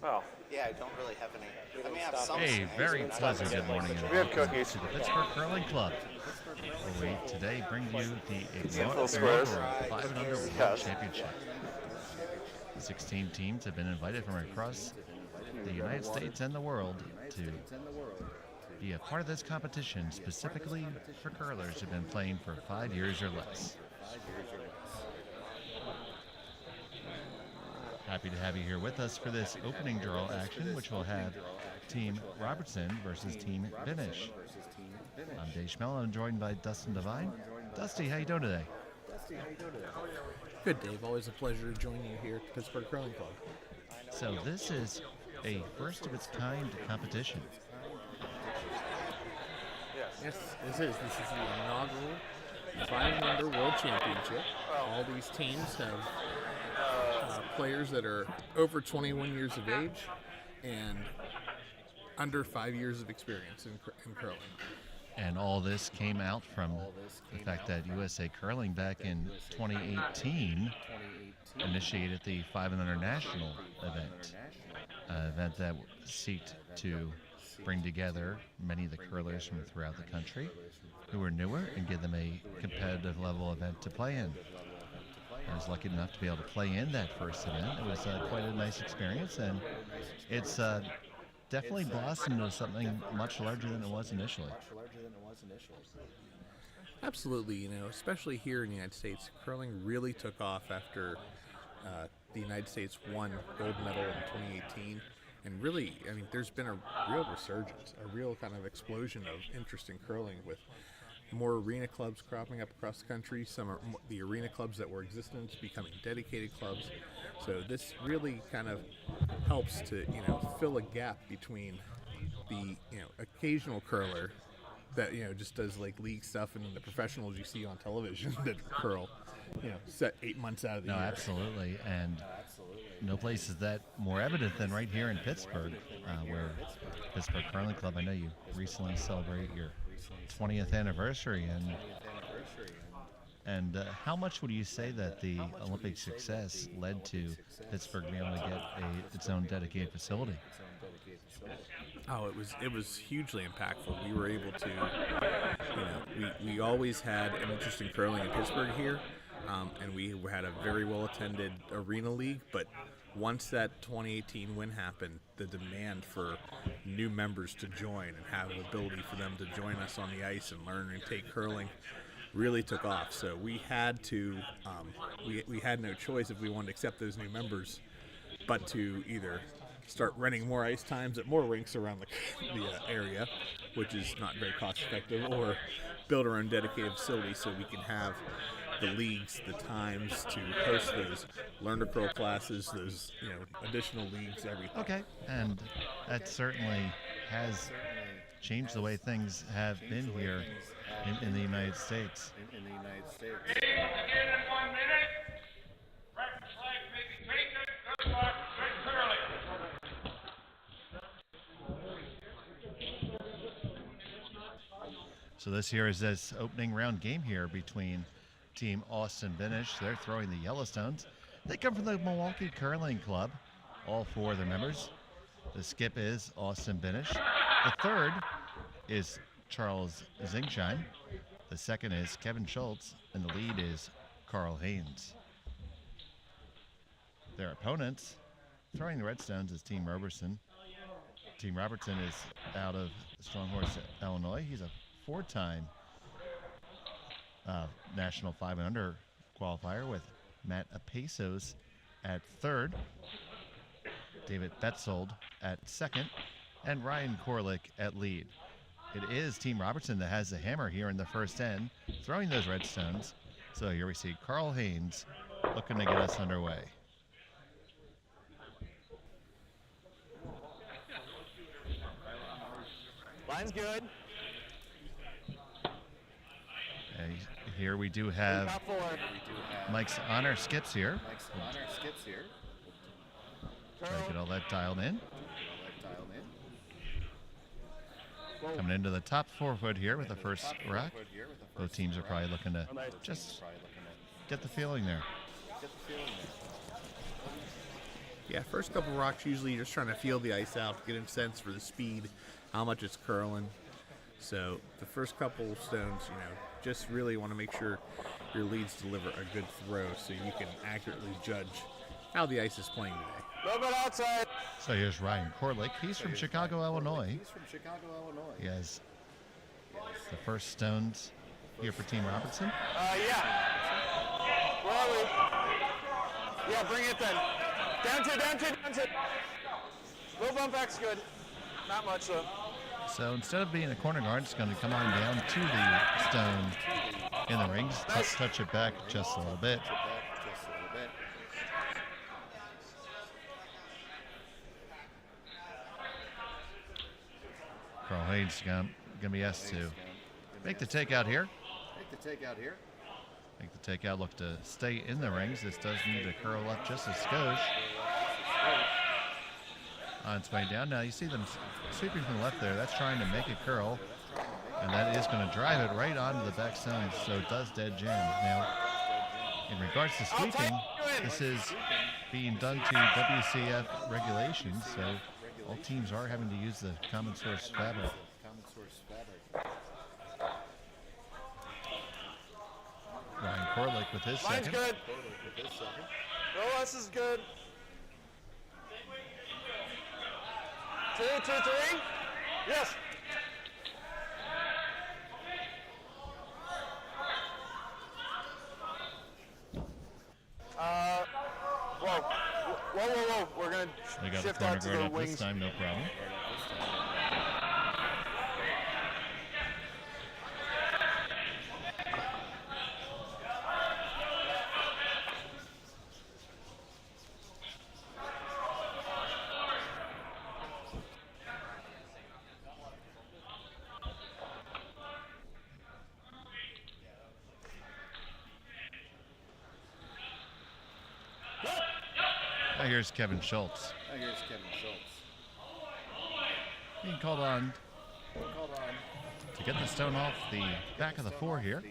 Well, Yeah, I don't really have any. I mean, I have some A snacks, very but pleasant good morning and we have welcome cookies. to the Pittsburgh Curling Club, where we today bring you the Handful of squares. inaugural 5 and Under World Yes. Championship. 16 teams have been invited from across the United States and the world to be a part of this competition, specifically for curlers who've been playing for 5 years or less. Happy to have you here with us for this opening draw action, which will have Team Robertson versus Team Binish. I'm Dave Schmell, and I'm joined by Dustin Devine. Dusty, how you doing today? Good, Dave. Always a pleasure to join you here at the Pittsburgh Curling Club. So this is a first of its kind competition. Yes, this is the inaugural 5 and Under World Championship. All these teams have players that are over 21 years of age and under 5 years of experience in curling. And all this came out from the fact that USA Curling back in 2018 initiated the 5 and Under National event, an event that seeked to bring together many of the curlers from throughout the country who were newer and give them a competitive level event to play in. I was lucky enough to be able to play in that first event. It was quite a nice experience, and it's definitely blossomed into something much larger than it was initially. Absolutely, especially here in the United States, curling really took off after the United States won gold medal in 2018. And really, there's been a real resurgence, a real kind of explosion of interest in curling with more arena clubs cropping up across the country. Some are the arena clubs that were existent becoming dedicated clubs. So this really kind of helps to, fill a gap between the, occasional curler that, just does like league stuff and the professionals you see on television that curl, set 8 months out of the year. Absolutely. And no place is that more evident than right here in Pittsburgh, where Pittsburgh Curling Club, I know you recently celebrated your 20th anniversary, and how much would you say that the Olympic success led to Pittsburgh being able to get its own dedicated facility? Oh, it was hugely impactful. We were able to, we always had an interest in curling in Pittsburgh here, and we had a very well attended arena league. But once that 2018 win happened, the demand for new members to join and have the ability for them to join us on the ice and learn and take curling really took off. So we had to, we had no choice if we wanted to accept those new members, but to either start renting more ice times at more rinks around the area, which is not very cost effective, or build our own dedicated facility so we can have the leagues, the times to host those learn to curl classes, those additional leagues, everything. Okay, and that certainly has changed the way things have been here in the United States. So this here is this opening round game here between Team Austin Binish. They're throwing the Yellowstones. They come from the Milwaukee Curling Club, all 4 of their members. The skip is Austin Binish. The third is Charles Zingshine. The second is Kevin Schultz, and the lead is Carl Haynes. Their opponents throwing the Redstones is Team Robertson. Team Robertson is out of Stronghorse, Illinois. He's a 4-time National 5 and Under qualifier with Matt Apesos at third, David Betzold at second, and Ryan Korlick at lead. It is Team Robertson that has the hammer here in the first end, throwing those Redstones. So here we see Carl Haynes looking to get us underway. Line's good. Here we do have Mike's honor skips here. Try to get all that dialed in. Coming into the top 4 foot here with the first rack. Both teams are probably looking to just get the feeling there. Yeah, first couple rocks usually you're just trying to feel the ice out, get a sense for the speed, how much it's curling. So the first couple stones, just really want to make sure your leads deliver a good throw so you can accurately judge how the ice is playing today. A little bit outside. So here's Ryan Korlick. He's from Chicago, Illinois. He has the first stones here for Team Robertson. Yeah. Where are we? Yeah, bring it then. Down to. Little bump back's good. Not much though. So instead of being a corner guard, it's going to come on down to the stone in the rings. Touch it back just a little bit. Carl Haynes going to be asked to make the takeout here. Make the takeout look to stay in the rings. This does need to curl up just a skosh. On its way down. Now you see them sweeping from the left there. That's trying to make a curl. And that is going to drive it right onto the back stones. So it does dead jam. Now, in regards to sweeping, this is being done to WCF regulations. So all teams are having to use the common source fabric. Ryan Korlick with his Mine's second. good. This is good. 2, 2, 3. Yes. Whoa. We're going We to got the shift corner out to guard the up wings. this time, no problem. Now here's Kevin Schultz. Being called on to get the stone off the back of the four here.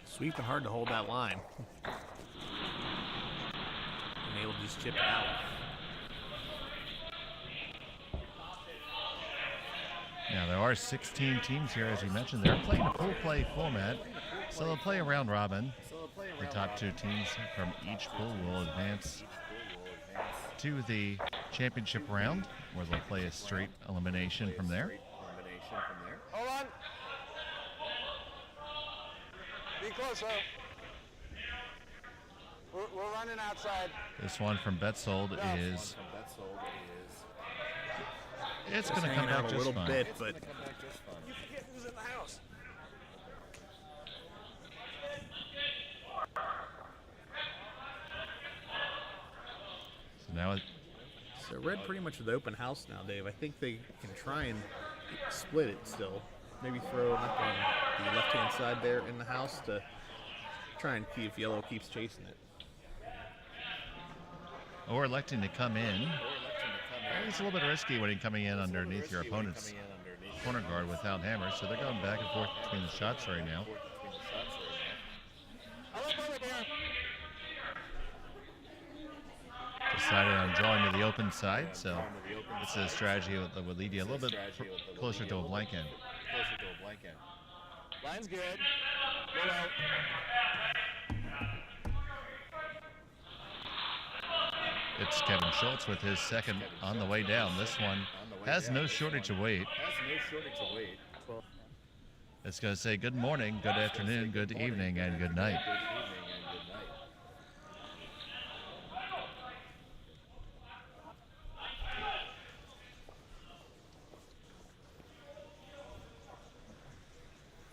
Sweeping hard to hold that line. And able to just chip it out. Now there are 16 teams here, as you mentioned. They're playing a pool play format, so they'll play a round robin. The top two teams from each pool will advance to the championship round, where they'll play a straight elimination from there. Hold on. Be close, We're running outside. This one from Betzold is... It's going to come Hanging out back a just little fine. bit, but You forget who's in the house. So now it, so Red pretty much with open house now, Dave. I think they can try and split it still. Maybe throw it up on the left-hand side there in the house to try and see if Yellow keeps chasing it. or electing to come in. It's a little bit risky when you're coming in underneath your opponent's corner guard without hammers, so they're going back and forth between the shots right now. Decided on drawing to the open side, so it's a strategy that would lead you a little bit closer to a blank end. Line's good. Go out. It's Kevin Schultz with his second on the way down. This one has no shortage of weight. It's going to say good morning, good afternoon, good evening, and good night.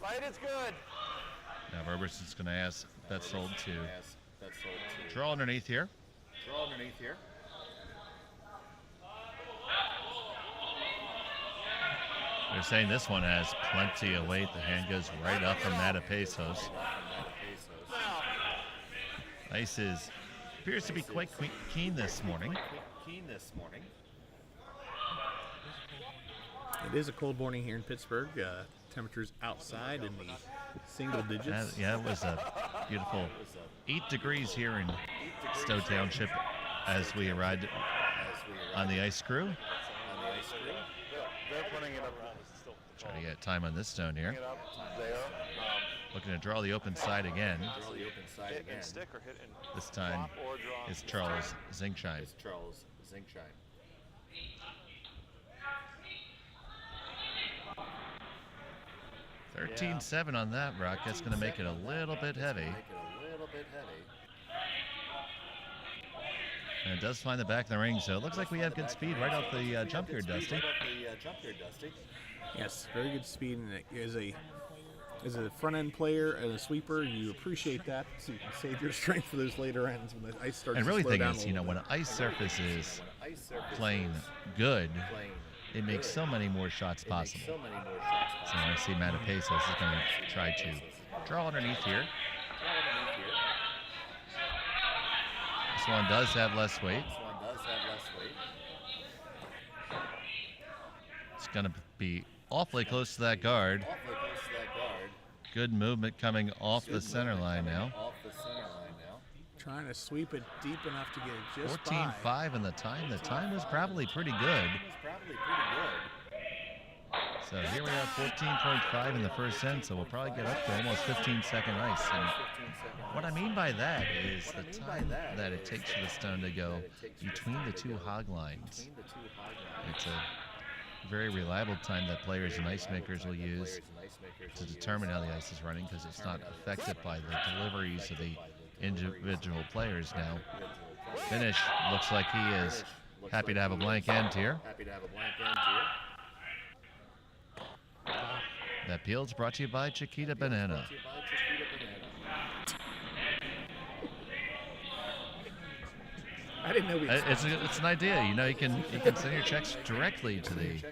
Light is good. Now Robertson's going to ask Betzold to draw underneath here. They're saying this one has plenty of weight. The hand goes right up from that of Pesos. Ice appears to be quite keen this morning. It is a cold morning here in Pittsburgh. Temperatures outside in the single digits. Yeah, it was a beautiful 8 degrees here in Stowe Township as we arrived on the ice crew. They're putting it up. Trying to get time on this stone here. It up there. Looking to draw the open side again. Hit and stick or hit and This time drop or draw. is Charles Zinkshine. 13-7 on that rock. That's going to make it a little bit heavy. And it does find the back of the ring, so it looks like we have good speed right off the jump here, Dusty. Yes, very good speed, and as a front end player and a sweeper, you appreciate that, so you can save your strength for those later ends when the ice starts And really to slow thing down is, you know, when an ice surface is playing good, it makes so many more shots possible. So I see Matapesos is going to try to draw underneath here. This one does have less weight. It's going to be awfully close to that guard. Good movement coming off the center line now. Trying to sweep it deep enough to get it just 14-5 in the time. The time was probably pretty good. So here we are, 14.5 in the first end, so we'll probably get up to almost 15-second ice. And what I mean by that is the time that it takes for the stone to go between the two hog lines. It's a very reliable time that players and ice makers will use to determine how the ice is running, because it's not affected by the deliveries of the individual players now. Binish looks like he is happy to have a blank end here. That Peel's brought to you by Chiquita Banana. I didn't know we It's an idea. You know, you can send your checks directly to the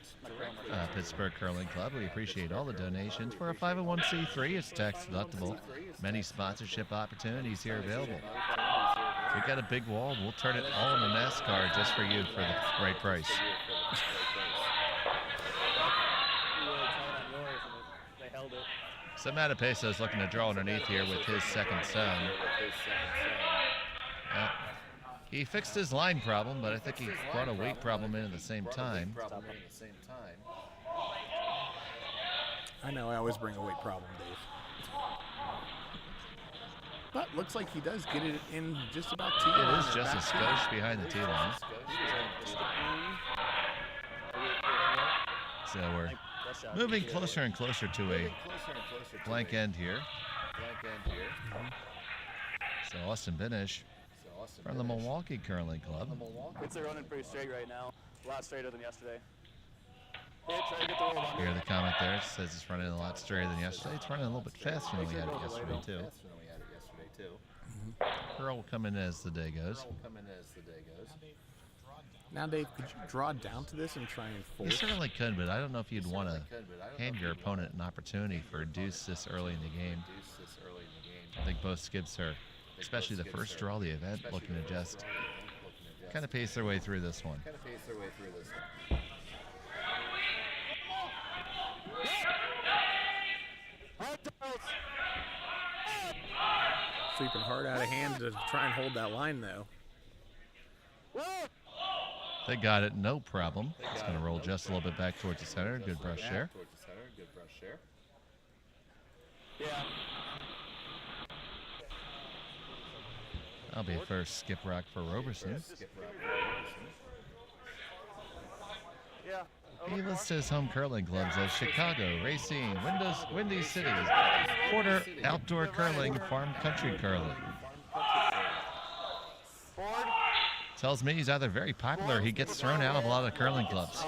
Pittsburgh Curling Club. We appreciate all the donations. For a 501c3, it's tax deductible. Many sponsorship opportunities here available. If we've got a big wall, we'll turn it all into NASCAR just for you for the right price. So Matapesos looking to draw underneath here with his second stone. He fixed his line problem, but I think he brought a weight problem in at the same time. I know, I always bring a weight problem, Dave. But looks like he does get it in just about T line. It is just a skosh behind the T-line. So we're moving closer and closer to a blank end here. So Austin Binish from the Milwaukee Curling Club. It's running pretty straight right now. A lot straighter than yesterday. Hey, try to get the roll on. Hear the comment there. It says it's running a lot straighter than yesterday. It's running a little bit faster than we had it yesterday, too. Curl will come in as the day goes. Now, Dave, could you draw down to this and try and You force? certainly could, but I don't know if you'd want to hand your opponent an opportunity for a deuce this early in the game. I think both skips are, especially the first draw of the event, looking to just kind of pace their way through this one. Sweeping hard out of hand to try and hold that line, though. They got it, no problem. It's going to roll just a little bit back towards the center. Good brush there. Yeah. That'll be a first skip rock for Robertson. Yeah. He lists his home curling clubs as Chicago, Racine, Windy City, Porter Outdoor Curling, Farm Country Curling. Forward. Tells me he's either very popular or he gets thrown out of a lot of curling clubs.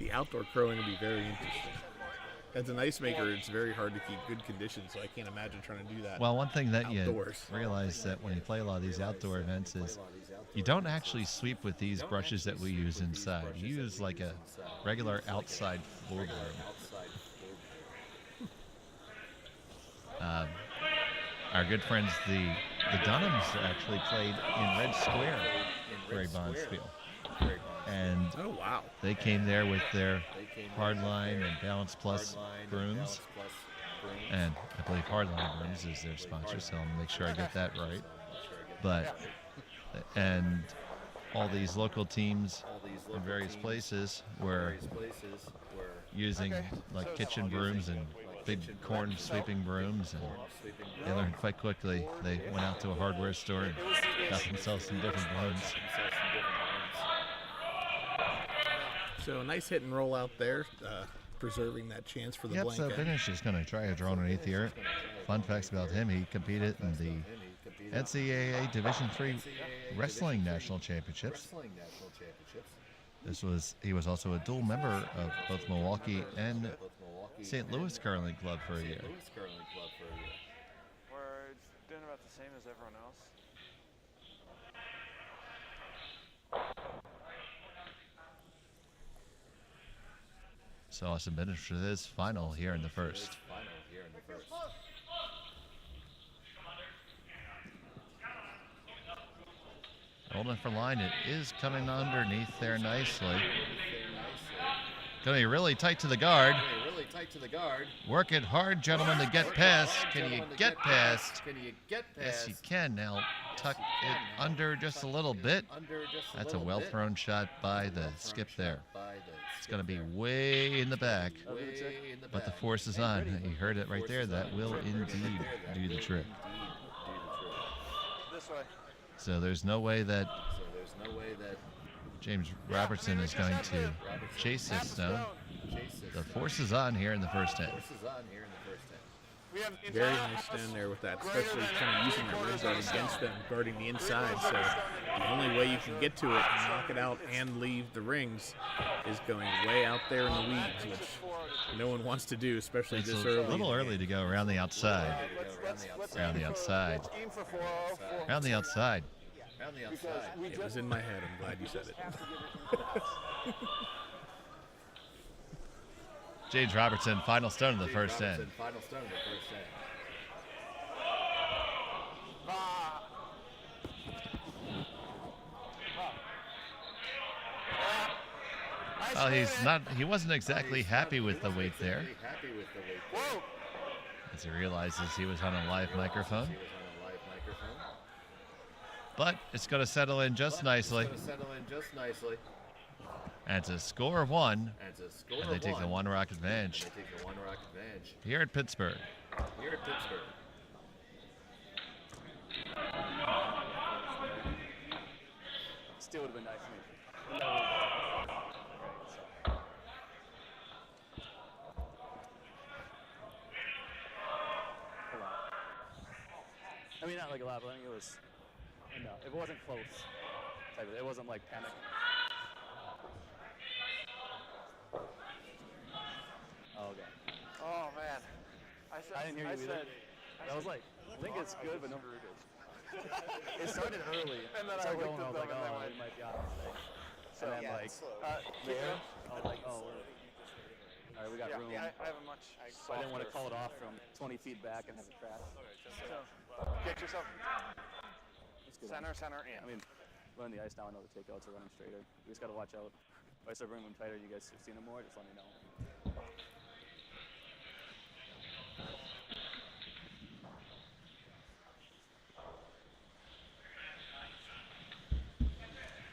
The outdoor curling would be very interesting. As an ice maker, it's very hard to keep good conditions, so I can't imagine trying to do that. Well, one thing that outdoors. you realize that when you play a lot of these outdoor events is you don't actually sweep with these brushes that we use inside. You use like a regular outside floor guard. Our good friends, the Dunhams, actually played in Red Square for a Bonspiel. And Oh, wow. they came there with their Hardline and Balance Plus brooms. And I believe Hardline Brooms is their sponsor, so I'll make sure I get that right. But, and all these local teams in various places were using like kitchen brooms and big corn sweeping brooms, and they learned quite quickly. They went out to a hardware store and got themselves some different brooms. So a nice hit and roll out there, preserving that chance for the blank So end. Binish is going to try a draw underneath here. Fun facts about him: he competed in the NCAA Division III Wrestling National Championships. He was also a dual member of both Milwaukee and St. Louis Curling Club for a year. We're doing about the same as everyone else. So Austin Binish for this final here in the first. Holding for line, it is coming underneath there nicely. Going to be really tight to the guard. Work it hard, gentlemen, to get past. Can you get past? Yes, you can. Now tuck it under just a little bit. That's a well-thrown shot by the skip there. It's going to be way in the back, but the force is on. You heard it right there. That will indeed do the trick. This way. So there's no way that James Robertson is going to chase this stone. The force is on here in the first hit. We have Very nice stand there with that, especially kind of using that rim guard against them, guarding the inside. So the only way you can get to it, knock it out, and leave the rings is going way out there in the weeds, which no one wants to do, especially It's this a early. little early to go around the outside. Around the outside. aim for 4-0. Around the outside. It was in my head. I'm glad you said it. James Robertson, final stone of the first end. Well, he wasn't exactly happy with the weight there. Whoa. As he realizes he was on a live microphone. But it's going to settle in just nicely. And it's a score of one. And they take the one-rock advantage here at Pittsburgh. Still would have been nice to meet you. A lot. I mean, not like a lot, but I think it was, no, if it wasn't close, it wasn't like panic. Oh, okay. Oh, man. I didn't hear you either. I was like, Link is good, but no Verugas. It started early. And then it I started looked going, I at was like, them and oh, they we might be on today. So and then, yeah, like, it's slow. there, I was like, oh, all right, we got room. Yeah, I have a much So I didn't want to call it off from 20 feet back and have it crash. So, get yourself It's good. center, in. I mean, running the ice now, I know the takeouts are running straighter. We just got to watch out. If I start bringing them tighter, you guys have seen them more, just let me know.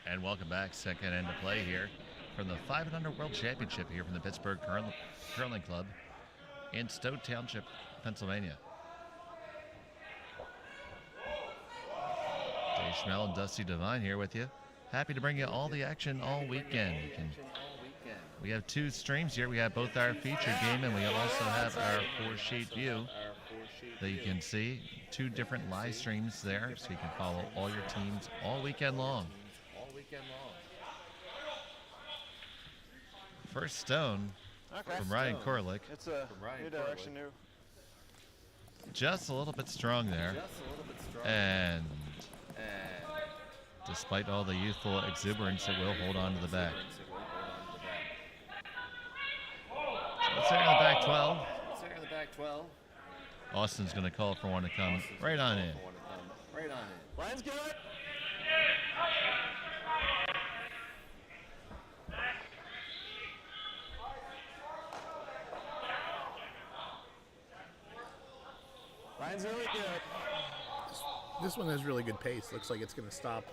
And welcome back. Second end of play here from the 500 World Championship here from the Pittsburgh Curling Club in Stowe Township, Pennsylvania. Dave Schmel and Dusty Devine here with you. Happy to bring you all the action all weekend. We have two streams here. We have both our feature game, and we also have our 4-sheet view that you can see. Two different live streams there, so you can follow all your teams all weekend long. First stone from Ryan Korlick. It's a new direction, new. Just a little bit strong there. And despite all the youthful exuberance, it will hold on to the back. So let's there in the back 12. Austin's going to call for one to come right on in. Line's good. Line's really good. This one has really good pace. Looks like it's going to stop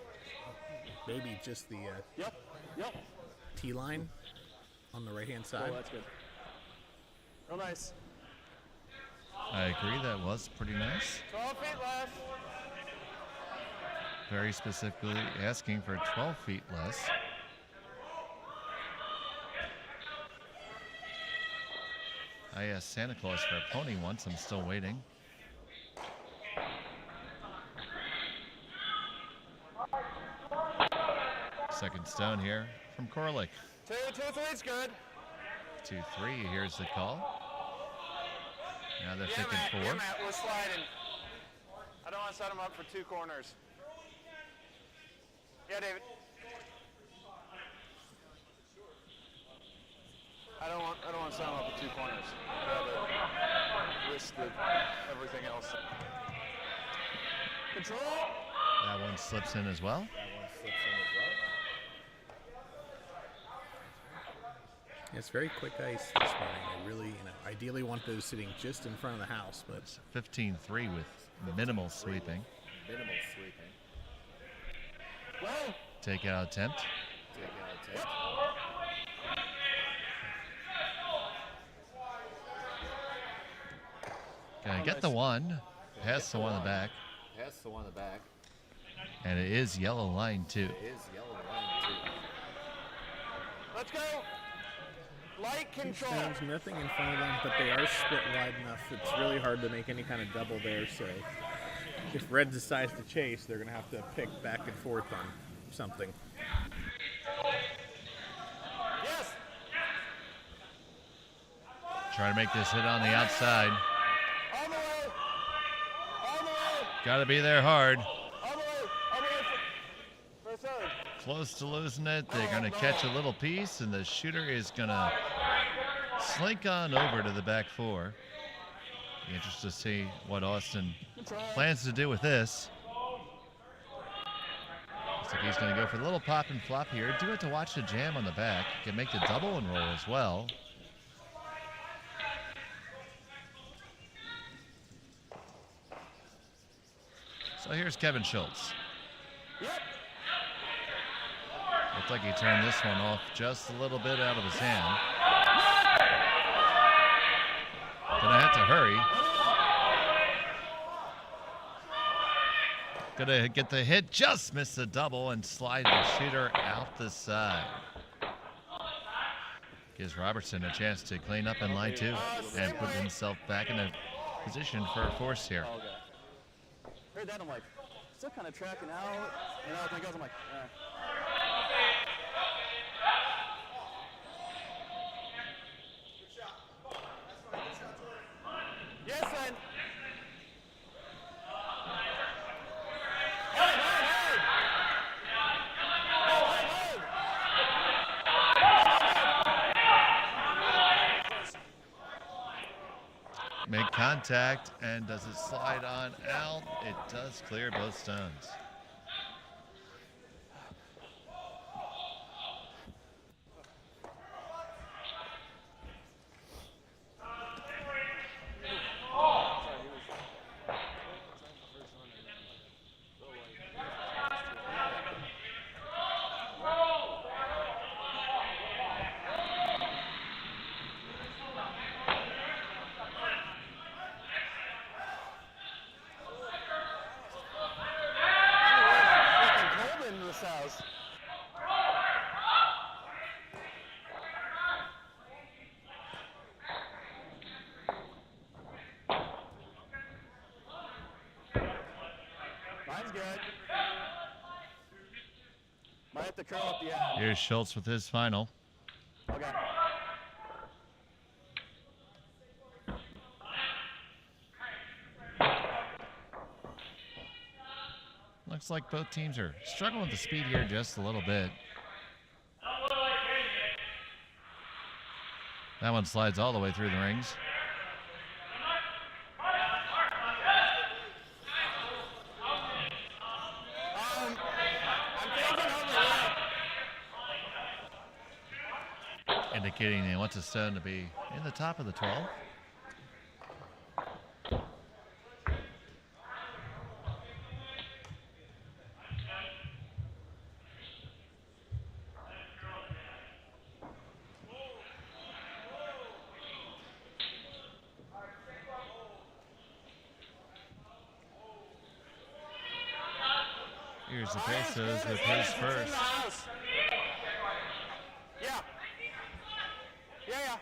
maybe just the Yep. T line on the right-hand side. Oh, that's good. Real nice. I agree, that was pretty nice. 12 feet left. Very specifically asking for 12 feet less. I asked Santa Claus for a pony once. I'm still waiting. Second stone here from Korlick. 2, 3's good. 2-3. Here's the call. Now they're thinking Matt, 4. Yeah, Matt, we're sliding. I don't want to set him up for 2 corners. Yeah, David. I don't want to set him up for 2 corners. I'd rather risk everything else. Control. That one slips in as well. It's very quick ice this morning. I really, ideally want those sitting just in front of the house, but 15-3 with minimal sweeping. Well, Takeout attempt. Gonna get the one. Pass the one in the back. And it is yellow line 2. let's go. Light control. there's nothing in front of them, but they are split wide enough. It's really hard to make any kind of double there, so if red decides to chase, they're going to have to pick back and forth on something. Yes. Try to make this hit on the outside. All the way. All the way. Got to be there hard. All the way. All the way for third. Close to losing it. They're going to catch a little piece, and the shooter is going to slink on over to the back 4. Be interested to see what Austin plans to do with this. Looks like he's going to go for the little pop and flop here. Do have to watch the jam on the back. Can make the double and roll as well. So here's Kevin Schultz. Yep. Looked like he turned this one off just a little bit out of his hand. Gonna have to hurry. Gonna get the hit, just miss the double and slide the shooter out the side. Gives Robertson a chance to clean up in line 2 and put himself back in a position for a force here. Oh, okay. Heard that, I'm like, still kind of tracking out. And I think I'm like, Yes, son. Make contact, and does it slide on out? It does clear both stones. House. Mine's good. Might have to curl up the end. Here's Schultz with his final. Okay. Looks like both teams are struggling with the speed here just a little bit. That one slides all the way through the rings. I'm thinking over there. Indicating he wants a stone to be in the top of the 12. Here's the Pesos with his first. Yeah. Yeah.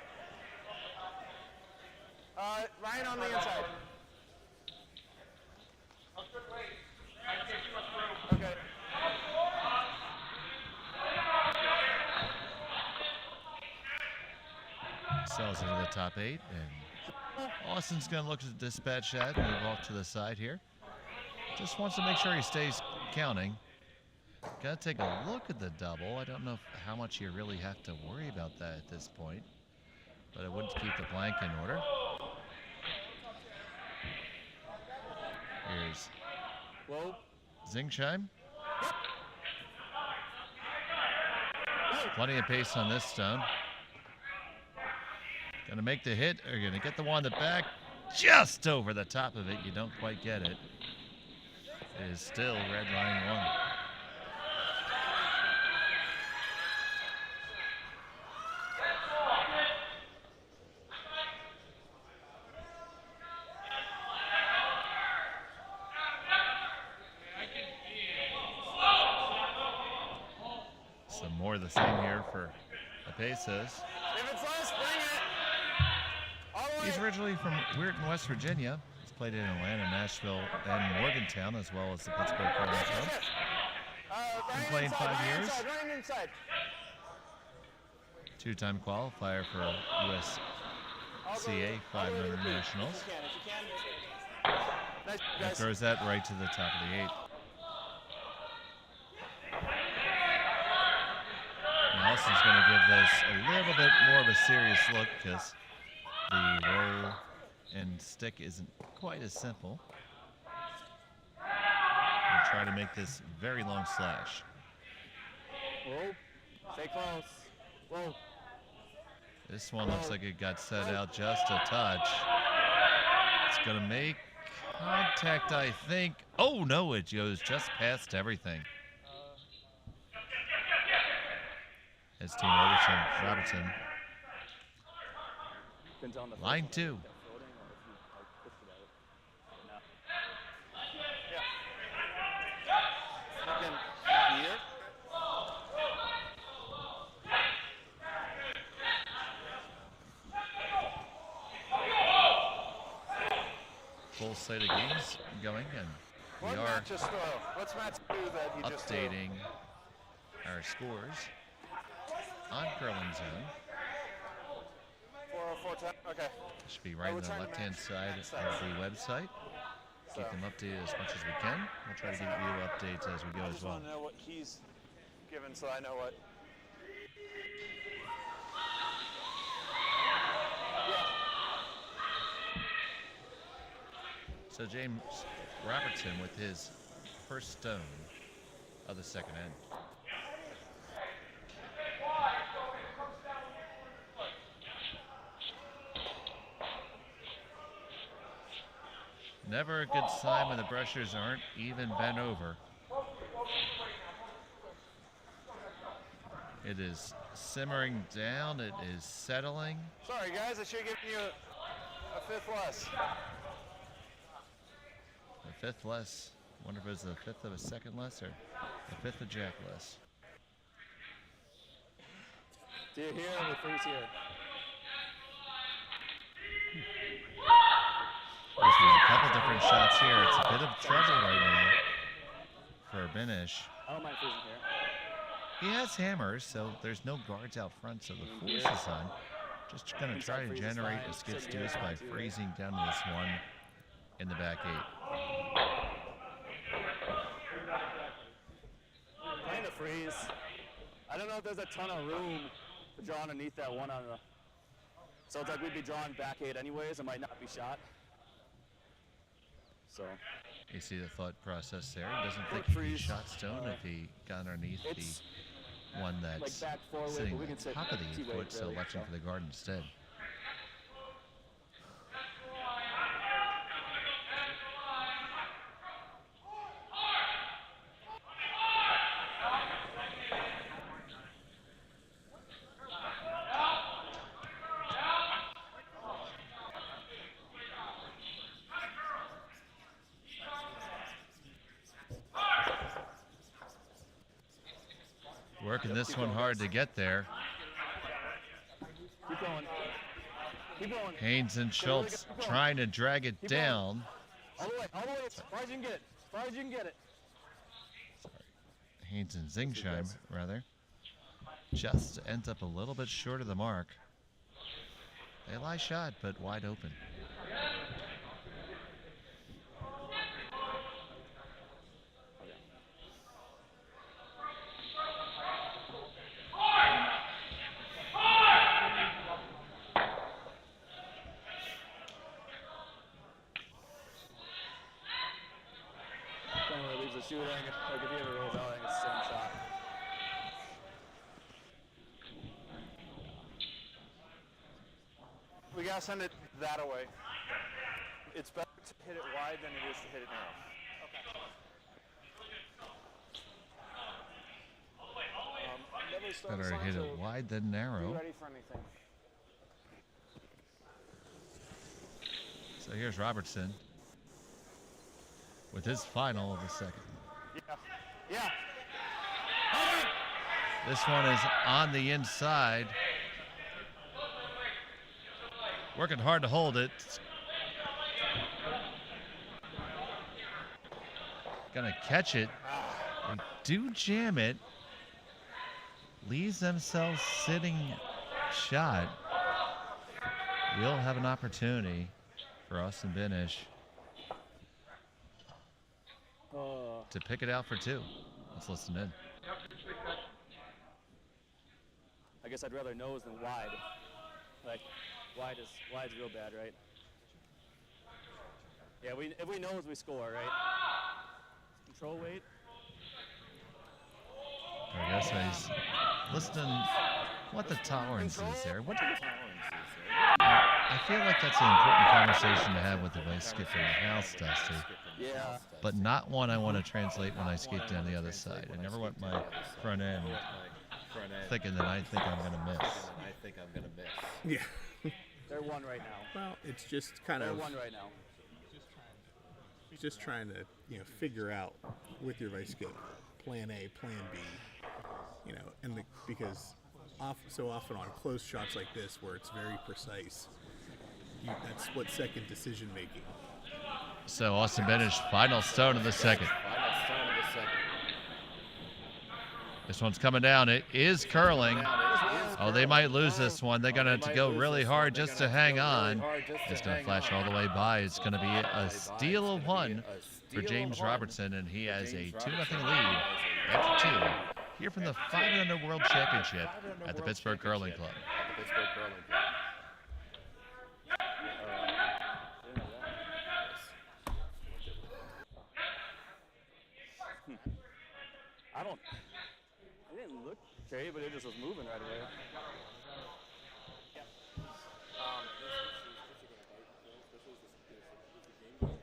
Ryan on the inside. Okay. Sells into the top 8, and Austin's going to look at the dispatch ad, move off to the side here. Just wants to make sure he stays counting. Got to take a look at the double. I don't know how much you really have to worry about that at this point, but I wouldn't keep the blank in order. Here's Zingshime. Plenty of pace on this stone. Gonna make the hit, or gonna get the one in the back, just over the top of it. You don't quite get it. It is still red line 1. Some more of the same here for the Pesos. If it's less, bring it. All the way. He's originally from Weirton, West Virginia. He's played in Atlanta, Nashville, and Morgantown, as well as the Pittsburgh Curling Club. Been playing 5 years. Ryan inside. 2-time qualifier for USCA 500 Nationals. Nice, And guys. throws that right to the top of the 8. And Austin's going to give this a little bit more of a serious look because the roll and stick isn't quite as simple. We'll try to make this very long slash. Whoa. Stay close. Whoa. This one looks like it got set out just a touch. It's going to make contact, I think. Oh, no, it goes just past everything. As Team Robertson. Depends on the Line first 2. one, if they're floating or if you, like, pushed it out. Second here. Full slate of games going, and we What are match just throw? What's match 2 that he just threw? updating our scores on Curling Zone. 404 time. Okay. Should be right we're on the trying to left-hand match side match of the website. Keep So- them updated as much as we can. We'll try to give you updates as we go I as just well. want to know what he's given so I know what. So James Robertson with his first stone of the second end. Never a good sign when the brushers aren't even bent over. It is simmering down. It is settling. Sorry, guys. I should have given you a fifth less. A fifth less. Wonder if it was a fifth of a second less or a fifth of jack less. Do you hear? We freeze here. There's been a couple different shots here. It's a bit of trouble right now for Binish. I don't mind freezing here. He has hammers, so there's no guards out front, so the force is on. Just going to try to generate a skid deuce by freezing down to this one in the back 8. Trying to freeze. I don't know if there's a ton of room to draw underneath that one on the. So it's like we'd be drawing back 8 anyways. It might not be shot. So You see the thought process there. He doesn't think Quick he'd be freeze. shot stone if he got underneath It's the one like that's back forward, sitting but we on can sit top of the 8 T-weight, foot, so really, electing so. for the guard instead. Working this one hard to get there. Keep going. Keep going. Haynes and Schultz trying to drag it down. All the way, as far as you can get it. As far as you can get it. Haynes and Zingsheim, rather. Just ends up a little bit short of the mark. They lie shot, but wide open. Leaves the shooting. Like if he ever rolls out, I think it's the same shot. We gotta send it that away. It's better to hit it wide than it is to hit it narrow. Better hit it wide than narrow. Be ready for anything. So here's Robertson with his final of the second. Yeah. This one is on the inside. Working hard to hold it. Gonna catch it. They do jam it. Leaves themselves sitting shot. We'll have an opportunity for Austin Binish to pick it out for two. Let's listen in. I guess I'd rather nose than wide. Like wide's real bad, right? Yeah, if we nose, we score, right? Control weight. I guess he's listening what the tolerance is there. What I feel like that's an important conversation to have with the ice skip in the house, Dusty. Yeah. But not one I want to translate when I skate down the other side. I never want my front end thinking that I think I'm gonna miss. Yeah. They're one right now. Well, it's just kind They're of one right now. just trying to figure out with your vice skip plan A, plan B, because so often on close shots like this where it's very precise, that's split-second decision making. So Austin Binish, final stone of the second. This one's coming down. It is curling. Oh, they might lose this one. They're going to have to go really hard just to hang on. It's going to flash all the way by. It's going to be a steal of one for James Robertson, and he has a 2-0 lead after two here from the 500 World Championship at the Pittsburgh Curling Club. It didn't look okay, but it just was moving right away.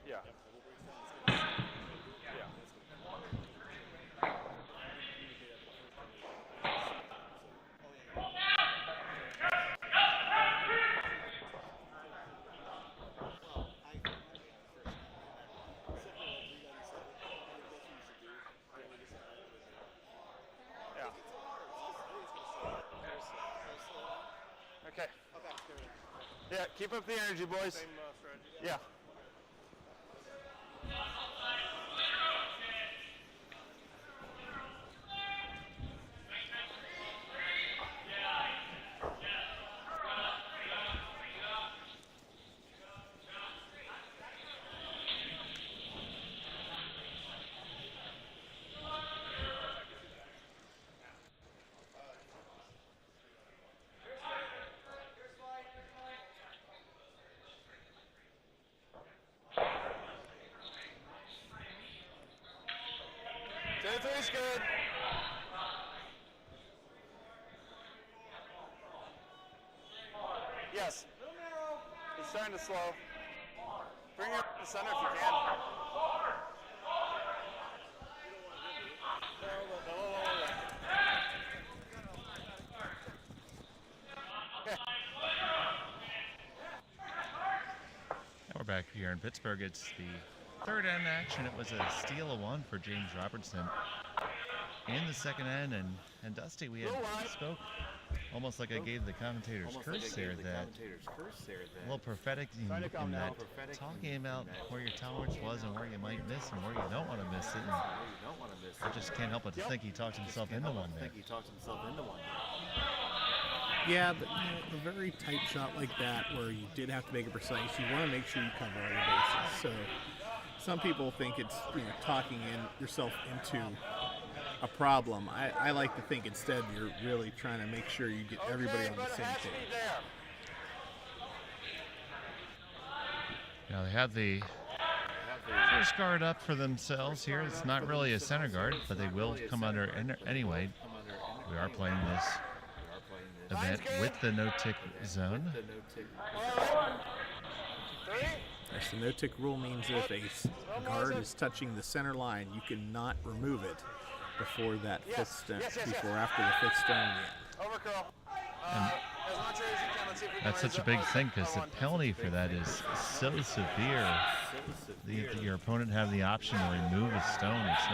Yeah. Okay. Yeah, keep up the energy, boys. Yeah. Three's good. Yes. He's starting to slow. Bring it up to the center if you can. Okay. Now we're back here in Pittsburgh. It's the third end action. It was a steal of one for James Robertson in the second end, and And Dusty, we had spoke almost like I gave the commentator's curse there, that a little prophetic in that, talking about where your tolerance was and where you might miss and where you don't want to miss it. And I just can't help but to think he talked himself into one there. Yeah, but a very tight shot like that where you did have to make it precise, you want to make sure you cover all your bases. So some people think it's talking yourself into a problem. I like to think instead you're really trying to make sure you get everybody on the same page. Now they have the first guard up for themselves here. It's not really a center guard, but they will come under anyway. We are playing this event with the no-tick zone. Yes, the no-tick rule means if a guard is touching the center line, you cannot remove it before that fifth stone, after the fifth stone again. And that's such a big thing because the penalty for that is so severe. Your opponent have the option to remove a stone. It's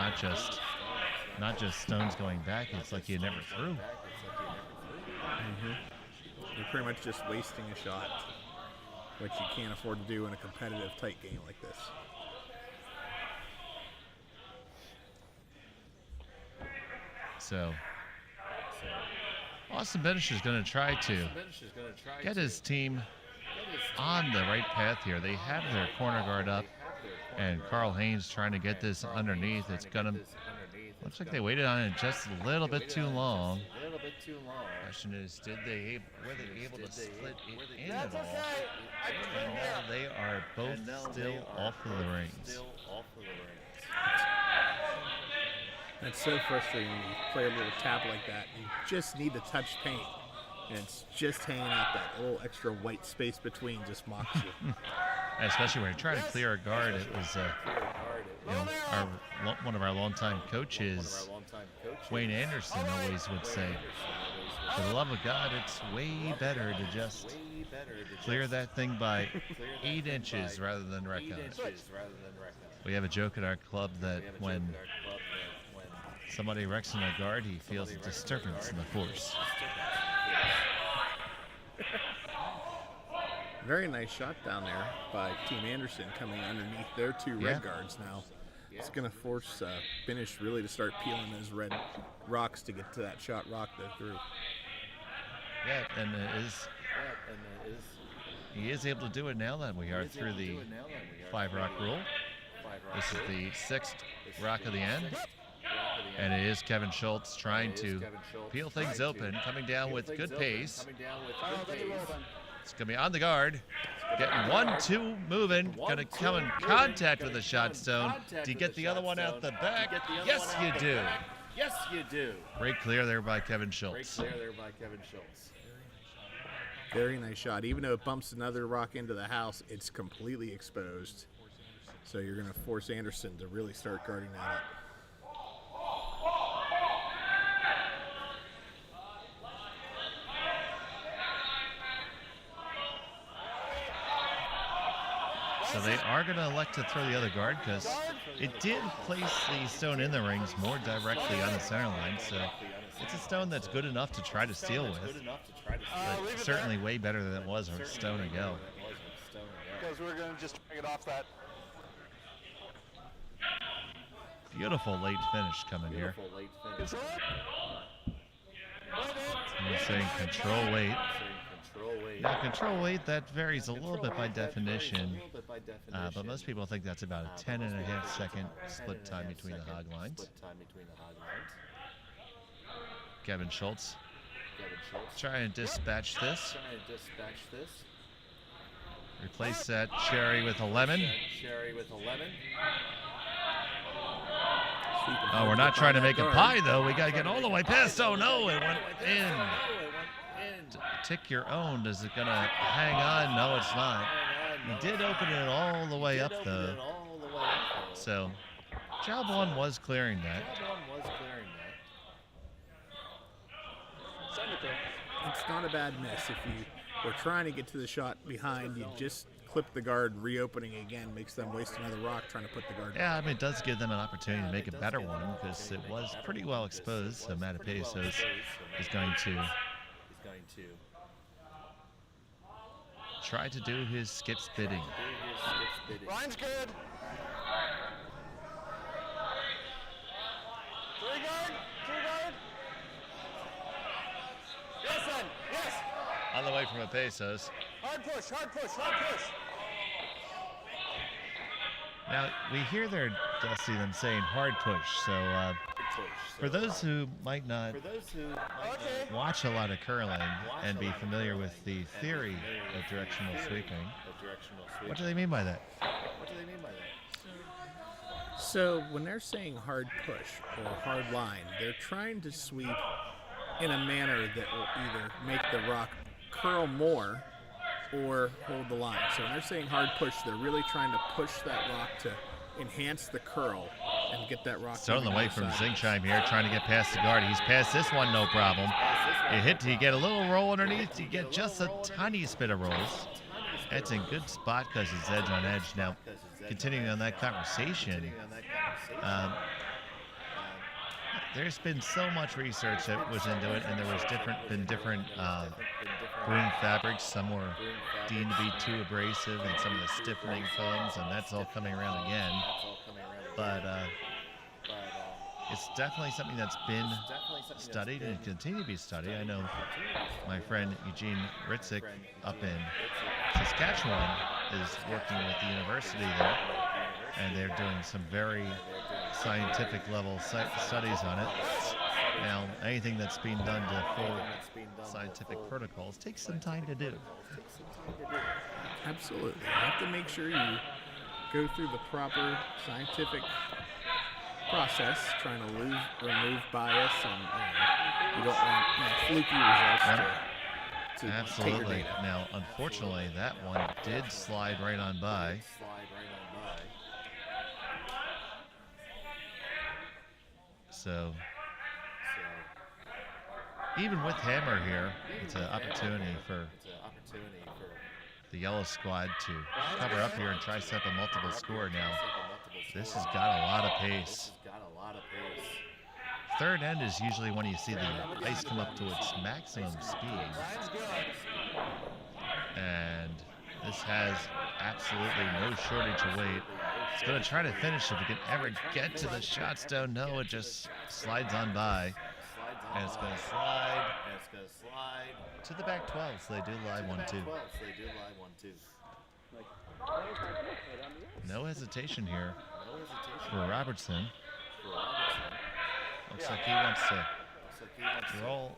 not just stones going back. It's like you never threw. You're pretty much just wasting a shot, which you can't afford to do in a competitive tight game like this. So Austin Binish is going to try to get his team on the right path here. They have their corner guard up, and Carl Haynes trying to get this underneath. It's going to looks like they waited on it just a little bit too long. Question is, were they able to split it in at all? And they are both still off of the rings. That's so frustrating when you play a little tap like that. You just need to touch paint, and it's just hanging out. That little extra white space between just mocks you. Especially when you're trying to clear a guard. It was one of our longtime coaches, Wayne Anderson, always would say, for the love of God, it's way better to just clear that thing by 8 inches rather than wreck on it. We have a joke at our club that when somebody wrecks on a guard, he feels a disturbance in the force. Very nice shot down there by Team Anderson coming underneath their 2 red guards now. It's going to force Binish really to start peeling those red rocks to get to that shot rock they're through. Yeah, and he is able to do it now that we are through the 5 rock rule. This is the 6th rock of the end. And it is Kevin Schultz trying to peel things open, coming down with good pace. It's going to be on the guard. Getting 1-2 moving. Going to come in contact with the shot stone. Do you get the other one out the back? Yes, you do. Yes, you do. Great clear there by Kevin Schultz. Very nice shot. Even though it bumps another rock into the house, it's completely exposed. So you're going to force Anderson to really start guarding that up. So they are going to elect to throw the other guard because it did place the stone in the rings more directly on the center line. So it's a stone that's good enough to try to steal with, but certainly way better than it was a stone ago. Because we're going to just drag it off that. Beautiful late finish coming here. He's saying control weight. Now, control weight, that varies a little bit by definition, but most people think that's about a 10.5 second split time between the hog lines. Kevin Schultz trying to dispatch this. Replace that cherry with a lemon. Oh, we're not trying to make a pie, though. We got to get all the way past. Oh, no, it went in. Tick your own. Is it going to hang on? No, it's not. He did open it all the way up, though. So, job one was clearing that. It's not a bad miss. If you were trying to get to the shot behind, you just clip the guard, reopening again makes them waste another rock trying to put the guard. Yeah, I mean, it does give them an opportunity to make a better one because it was pretty well exposed. So Matapesos is going to try to do his skip's bidding. Line's good. 3 guard, 2 guard. Yes, son. Yes. On the way from Pesos. Hard push, hard push, hard push. Now, we hear there, Dusty, them saying hard push. So for those who might not watch a lot of curling and be familiar with the theory of directional sweeping, what do they mean by that? So when they're saying hard push or hard line, they're trying to sweep in a manner that will either make the rock curl more or hold the line. So when they're saying hard push, they're really trying to push that rock to enhance the curl and get that rock. Still on the way from Zingsheim here, trying to get past the guard. He's passed this one, no problem. You get a little roll underneath, you get just a tiny bit of rolls. That's in good spot because it's edge on edge. Now, continuing on that conversation, there's been so much research that was into it, and there was different broom fabrics. Some were deemed to be too abrasive, and some of the stiffening foams, and that's all coming around again. But it's definitely something that's been studied and continue to be studied. I know my friend Eugene Ritzik up in Saskatchewan is working with the university there, and they're doing some very scientific level studies on it. Now, anything that's being done to full scientific protocols takes some time to do. Absolutely. You have to make sure you go through the proper scientific process, trying to remove bias, and you don't want fluky results to Absolutely. take your data. Now, unfortunately, that one did slide right on by. So, even with hammer here, it's an opportunity for the yellow squad to cover up here and try to set up a multiple score. Now, this has got a lot of pace. Third end is usually when you see the ice come up to its maximum speed. And this has absolutely no shortage of weight. It's going to try to finish if it can ever get to the shot stone. No, it just slides on by. And it's going to slide to the back 12. So they do lie 1-2. No hesitation here for Robertson. Looks like he wants to roll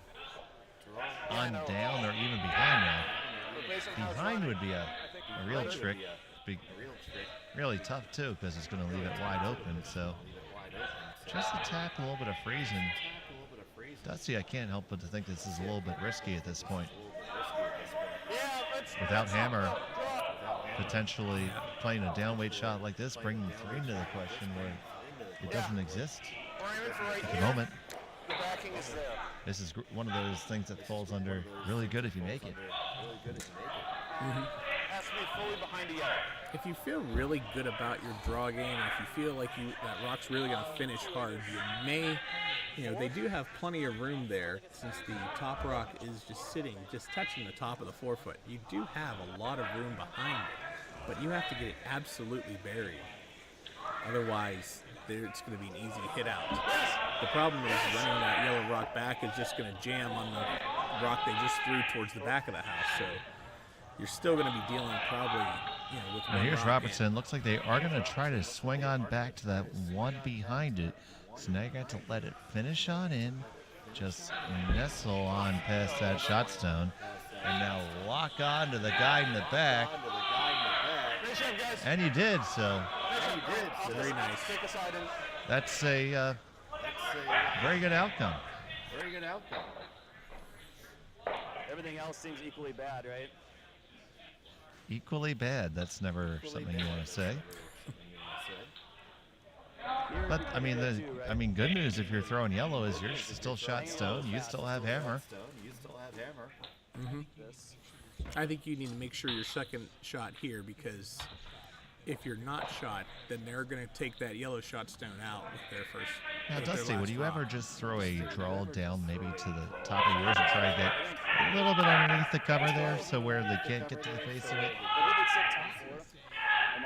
on down or even behind now. Behind would be a real trick. Be really tough too because it's going to leave it wide open. So just a tap, a little bit of freezing. Dusty, I can't help but to think this is a little bit risky at this point. Without hammer, potentially playing a downweight shot like this, bringing 3 into the question where it doesn't exist at the moment. This is one of those things that falls under really good if you make it. If you feel really good about your draw game, if you feel like that rock's really going to finish hard, you may, they do have plenty of room there since the top rock is just touching the top of the forefoot. You do have a lot of room behind it, but you have to get it absolutely buried. Otherwise, it's going to be an easy hit out. The problem is running that yellow rock back is just going to jam on the rock they just threw towards the back of the house. So you're still going to be dealing probably, with one. Now here's rock Robertson. in. Looks like they are going to try to swing on back to that one behind it. So now you got to let it finish on in, just nestle on past that shot stone, and now lock on to the guy in the back. And you did, so. Very nice. That's a very good outcome. Everything else seems equally bad, right? Equally bad. That's never something you want to say. But I mean, good news if you're throwing yellow is you're still shot stone. You still have hammer. I think you need to make sure your second shot here, because if you're not shot, then they're going to take that yellow shot stone out with their first. Now, with their Dusty, would last you rock. ever just throw a draw down maybe to the top of yours and try to get a little bit underneath the cover there so where they can't get to the face of it?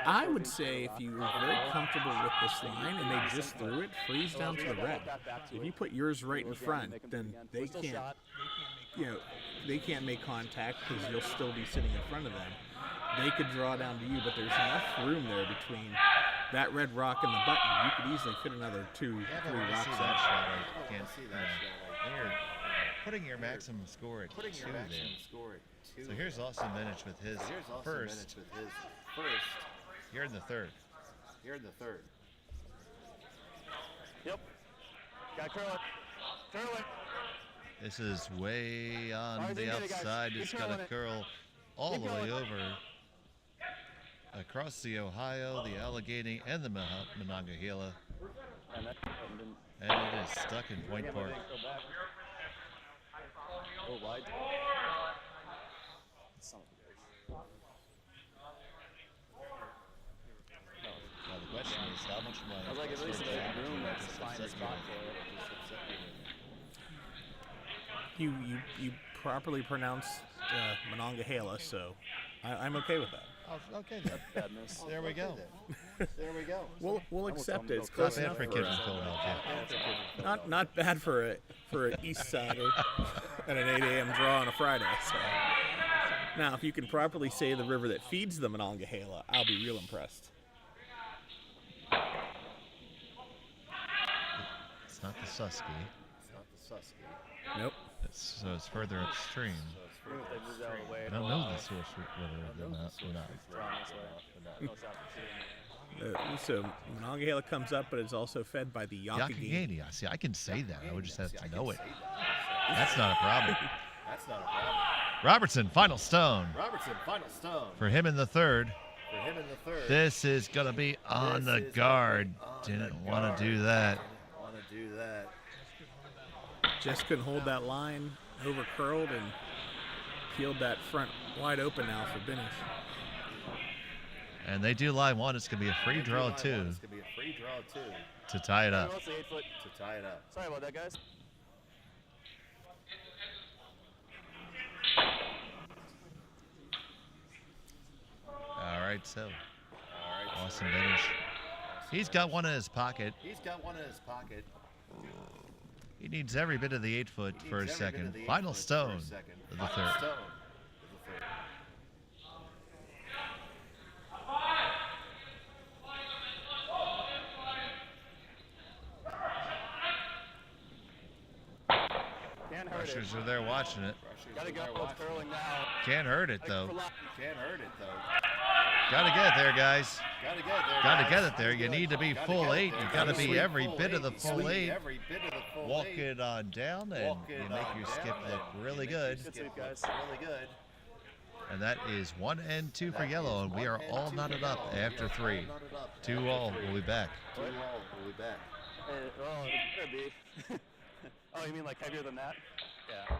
I would say if you were very comfortable with this line and they just threw it, freeze down to the red. If you put yours right in front, then they can't, they can't make contact because you'll still be sitting in front of them. They could draw down to you, but there's enough room there between that red rock and the button. You could easily fit another 2, 3 rocks that out. shot. I can't see that. You're putting your maximum score at 2 there. So here's Austin Binish with his first. You're in the third. Yep. Got curl it. Curl it. This is way on Alright, the get it, guys. outside. Keep It's got curling to it. curl all Keep the way going. over across the Ohio, the Allegheny, and the Monongahela. And that didn't And it is stuck in Point Park. go back. Oh, wide. Son of a bitch. Now the question is, how much money? I was like, at least there's a room that's a finer spot for it. You properly pronounced Monongahela, so I'm okay with that. Oh, okay, then. Bad miss. There we go. We'll accept it. It's Not close bad enough for a for kid us. from Philadelphia. Not bad for an East Sider at an 8 a.m. draw on a Friday. So. Now, if you can properly say the river that feeds the Monongahela, I'll be real impressed. It's not the Susky. Nope. So it's further upstream. They moved out of the way. I don't know the source river. They're not. Drawn this way. No shot for shooting. So Monongahela comes up, but it's also fed by the Yakagani. Yakagani. See, I can say that. I would just have to know it. That's not a problem. Robertson, final stone. For him in the third. This is going to be on the guard. Didn't want to do that. Just couldn't hold that line, over curled, and peeled that front wide open now for Binish. And they do line one. It's going to be a free draw, two, to tie it up. What's the 8 foot? Sorry about that, guys. All right, so Austin Binish. He's got one in his pocket. He needs every bit of the 8 foot for a second. Final stone of the third. Can't hurt it. Rushers are there watching it. Gotta go. It's curling now. Can't hurt it though. For luck. Gotta get it there, guys. Gotta get it there. You need to be full 8. You gotta be every bit of the full 8. Walk it on down, and you make your skip look really good. Good sweep, guys. And that is 1 and 2 for yellow, and we are all knotted up after 3. 2 all. We'll be back. Oh, it could be. Oh, you mean like heavier than that? Yeah.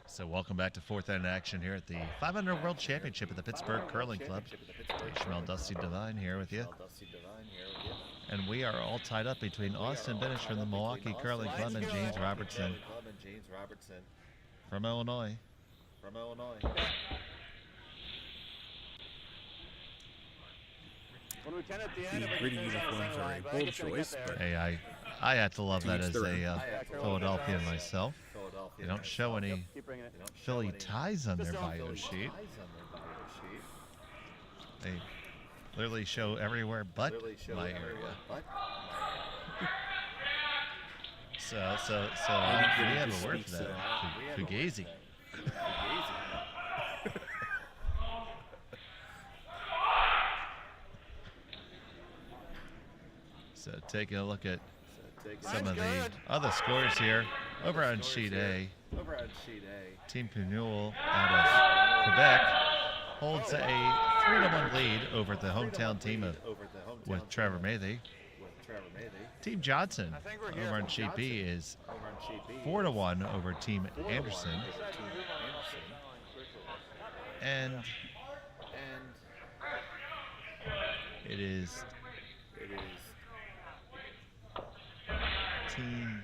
So welcome back to fourth end action here at the 500 World Championship at the Pittsburgh Curling Club. Ishmael Dusty Divine here with you. And we are all tied up between Austin Binish from the Milwaukee Curling Club and James Robertson from Illinois. When we can at the end, The if we gritty can finish on the uniforms center are line, a but I bold think it's gonna get choice, there. but Hey, I have to love To that each as their a own. Philadelphian myself. They don't show any Keep bringing it. Philly ties on their Just don't bio Philly sheet. They literally show everywhere but my area. So we have a word for that. Fugazi. So taking a look at some of the other scores here over on sheet A. Team Pinule out of Quebec holds a 3-1 lead over the hometown team with Trevor Mathy. Team Johnson over on sheet B is 4-1 over Team Anderson. And it is Team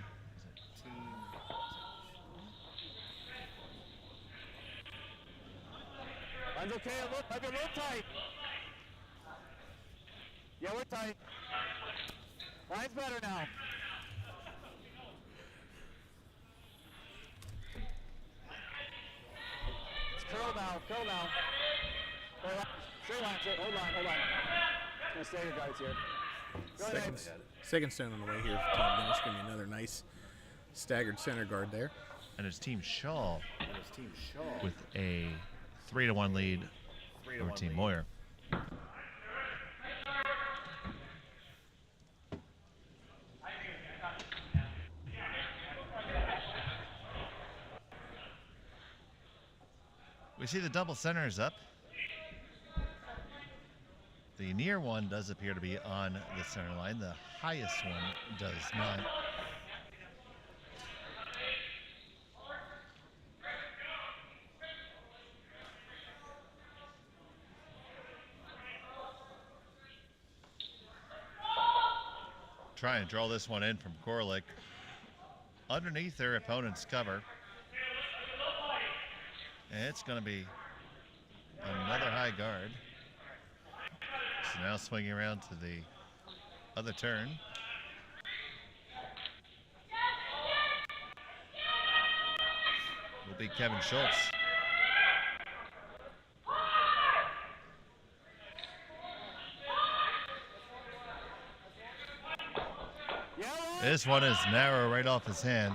Line's okay, might be a little tight. Yeah, we're tight. Line's better now. It's curl now. Straight line, hold on. Gonna stay your guys here. Go ahead. Second stone on the way here for Team Binish. Going to be another nice staggered center guard there. and it's Team Shaw with a 3-1 lead over Team Moyer. We see the double center is up. The near one does appear to be on the center line. The highest one does not. Try and draw this one in from Korlick underneath their opponent's cover. And it's going to be another high guard. So now swinging around to the other turn. Will be Kevin Schultz. This one is narrow right off his hand.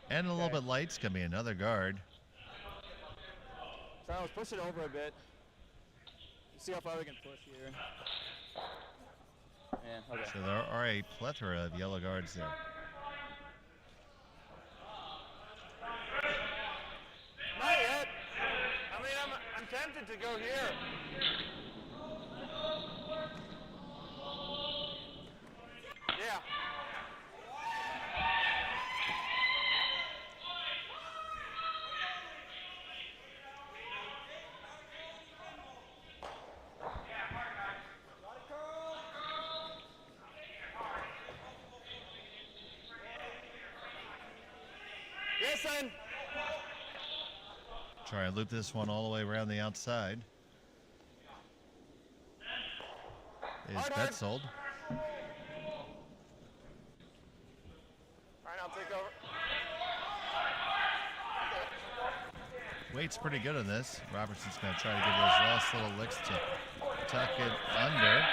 And a little bit light. It's going to be another guard. So let's push it over a bit. See how far we can push here. Yeah, okay. So there are a plethora of yellow guards there. Not yet. I mean, I'm tempted to go here. Yeah. Yes, son. Try and loop this one all the way around the outside. Is Hard. Betzold. All right, I'll take over. Weight's pretty good on this. Robertson's going to try to get those last little licks to tuck it under.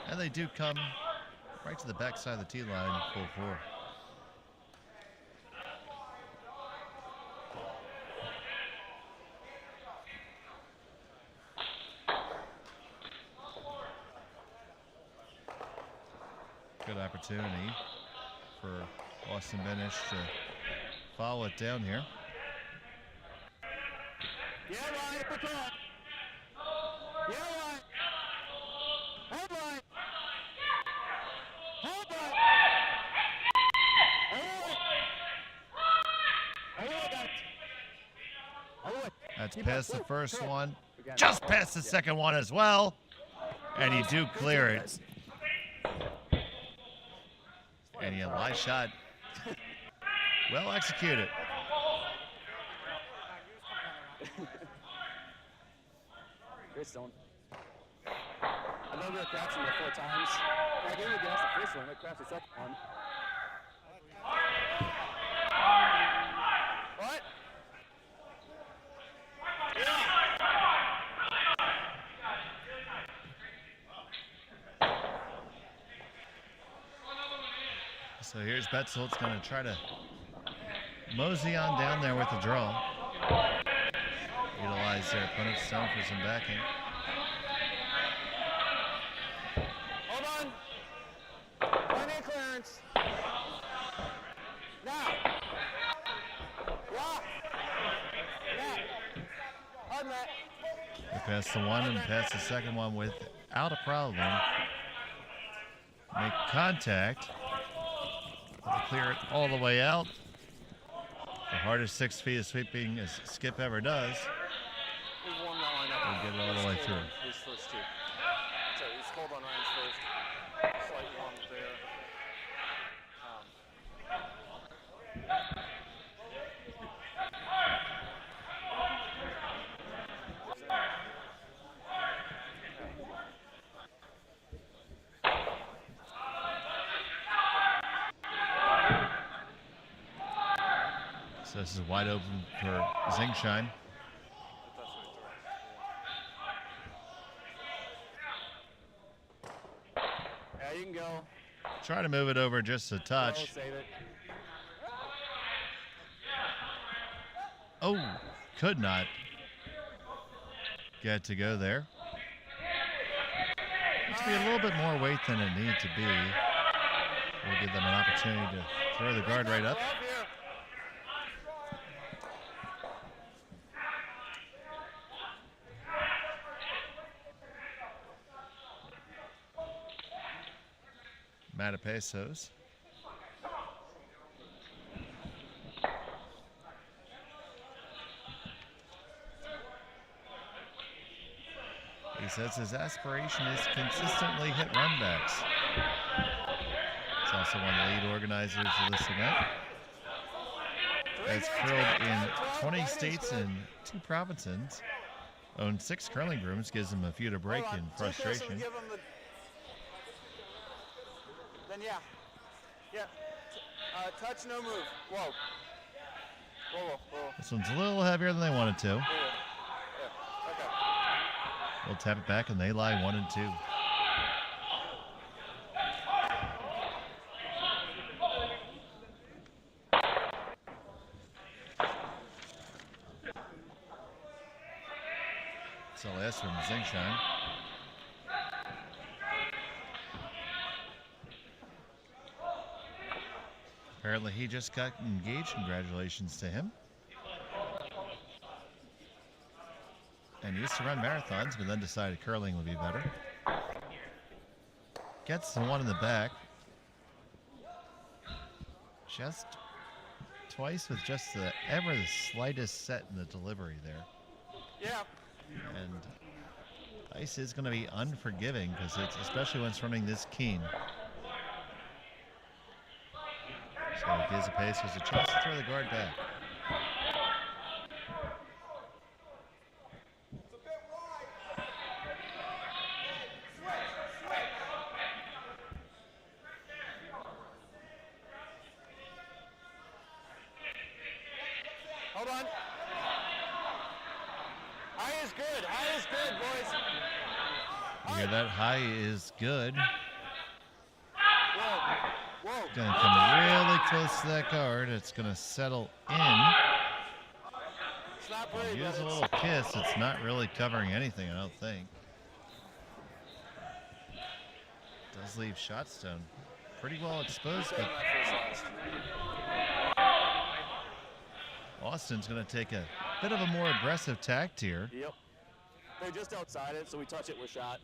And they do come right to the backside of the tee line, full four. Good opportunity for Austin Binish to follow it down here. Yeah, line, uppercut. Yeah, line. Hold line. Hold line. Hold it. Hold it. Gets past the first one, just past the second one as well, and you do clear it. And you live shot, well executed. Great stone. I know we were crashing it 4 times. I gave it gas the first one, I crashed the second one. What? So here's Betzel's going to try to mosey on down there with the draw. Utilize their opponent's stone for some backing. Hold on. Plenty of clearance. Now. Yeah. Hard net. They pass the one and pass the second one without a problem. Make contact. Clear it all the way out. The hardest 6 feet of sweeping as Skip ever does. We've warmed that line up. We'll get it all the way through. His first 2. So he's cold on Ryan's first. Slight warm there. So this is wide open for Zingshine. Yeah, you can go. Try to move it over just a touch. Save it. Oh, could not get to go there. Needs to be a little bit more weight than it needs to be. We'll give them an opportunity to throw the guard right up. Matapesos. He says his aspiration is to consistently hit runbacks. He's also one of the lead organizers of this event. Has curled in 20 states and 2 provinces. Owns 6 curling rooms, gives him a few to break in frustration. Then yeah. Touch, no move. Whoa. Whoa. This one's a little heavier than they wanted to. Yeah. Okay. They'll tap it back and they lie 1 and 2. That's all I asked from Zingshine. Apparently he just got engaged. Congratulations to him. And he used to run marathons, but then decided curling would be better. Gets the one in the back. Just twice with just the ever the slightest set in the delivery there. Yeah. And ice is going to be unforgiving because it's especially when it's running this keen. So it gives a pace, there's a chance to throw the guard back. Hold on. High is good, boys. You hear that? High is good. Whoa. Gonna come really close to that guard. It's gonna settle in. It's not pretty, Use but a little kiss. It's not really covering anything, I don't think. Does leave shot stone pretty well exposed, but Austin's gonna take a bit of a more aggressive tact here. Yep. They're just outside it, so we touch it, we're shot.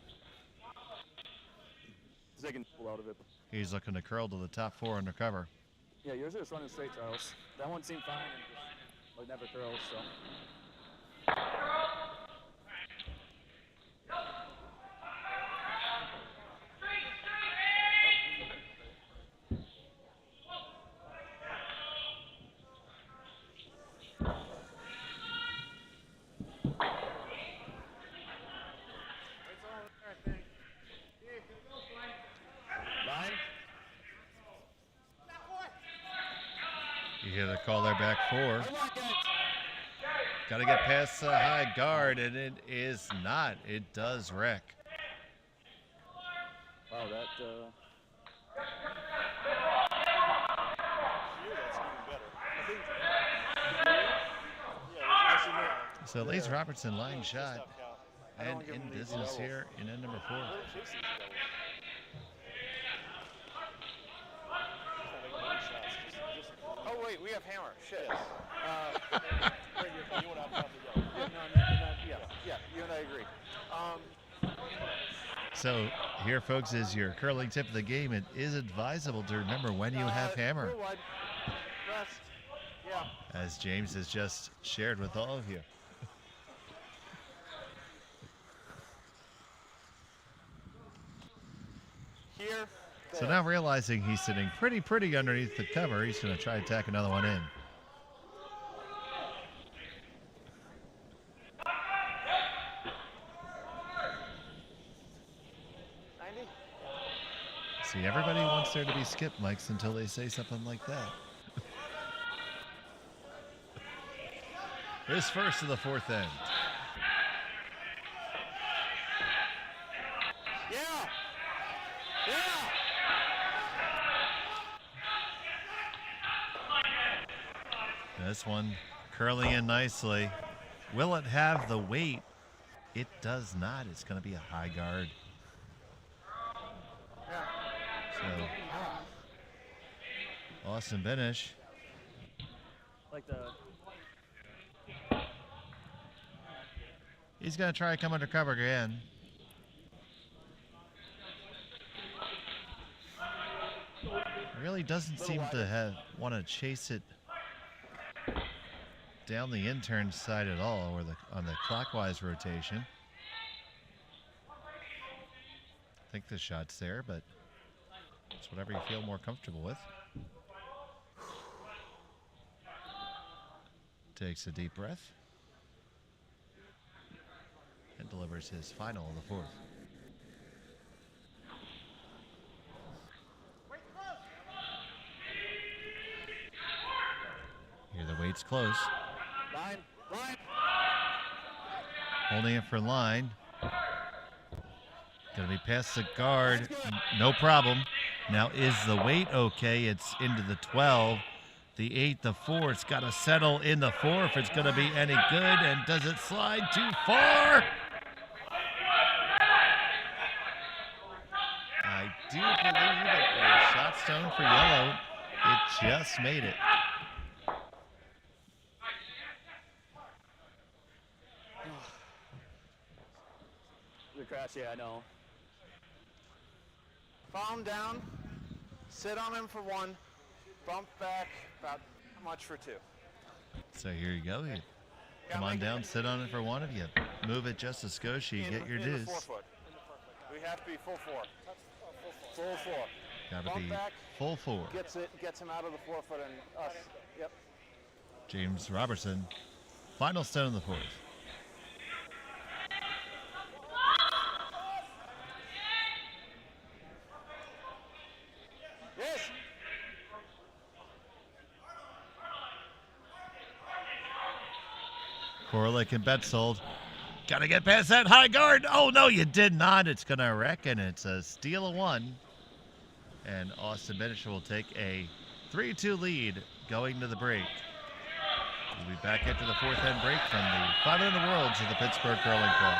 So they can pull out of it. He's looking to curl to the top 4 under cover. Yeah, yours are just running straight, Charles. That one seemed fine, and just, like, never curls, so. You hear the call there, back 4. Got to get past the high guard, and it is not. It does wreck. Wow, that. That's even better. So Lace Robertson line shot and in business here in end number 4. Oh wait, we have hammer. Shit. You and I probably go. Yeah, you and I agree. So here, folks, is your curling tip of the game. It is advisable to remember when you have hammer, Real wide. Rest. Yeah. as James has just shared with all of you. Here. So now realizing he's sitting pretty underneath the cover, he's going to try to tack another one in. See, everybody wants there to be skip mics until they say something like that. His first of the 4th end. Yeah. This one curling in nicely. Will it have the weight? It does not. It's going to be a high guard. So, Austin Binish. Like the. He's going to try to come under cover again. Really doesn't seem to want to chase it down the intern side at all, or on the clockwise rotation. I think the shot's there, but it's whatever you feel more comfortable with. Takes a deep breath and delivers his final of the 4th. Here the weight's close. Line. Holding it for line. Gonna be past the guard. No problem. Now is the weight okay? It's into the 12. The 8, the 4. It's got to settle in the 4 if it's gonna be any good. And does it slide too far? I do believe it was shot stone for yellow. It just made it. The crash, yeah, I know. Follow him down. Sit on him for 1. Bump back about much for 2. So here you go. You come on down, sit on it for 1. If you move it just a skosh, you get your In the dues. 4 foot. We have to be full 4. Full 4. Got to Bump be back. full 4. Gets him out of the 4 foot and us. Yep. James Robertson, final stone of the 4th. Yes. Korlick and Betzold. Got to get past that high guard. Oh, no, you did not. It's going to wreck, and it's a steal of 1. And Austin Binish will take a 3-2 lead going to the break. We'll be back into the 4th end break from the 500 Worlds of the Pittsburgh Curling Club.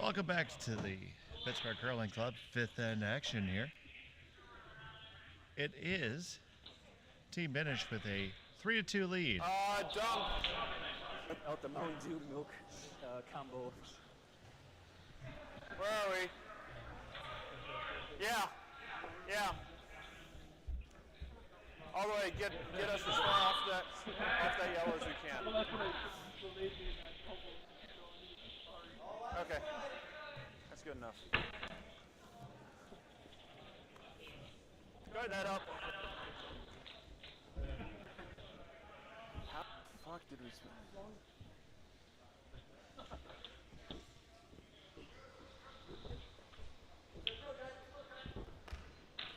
Welcome back to the Pittsburgh Curling Club fifth end action here. It is Team Binish with a 3-2 lead. Dump. Out the Mountain Dew milk combo. Where are we? Yeah. Yeah. All the way, get us as far off that yellow as we can. Okay. That's good enough. Guard that up. How the fuck did we spend?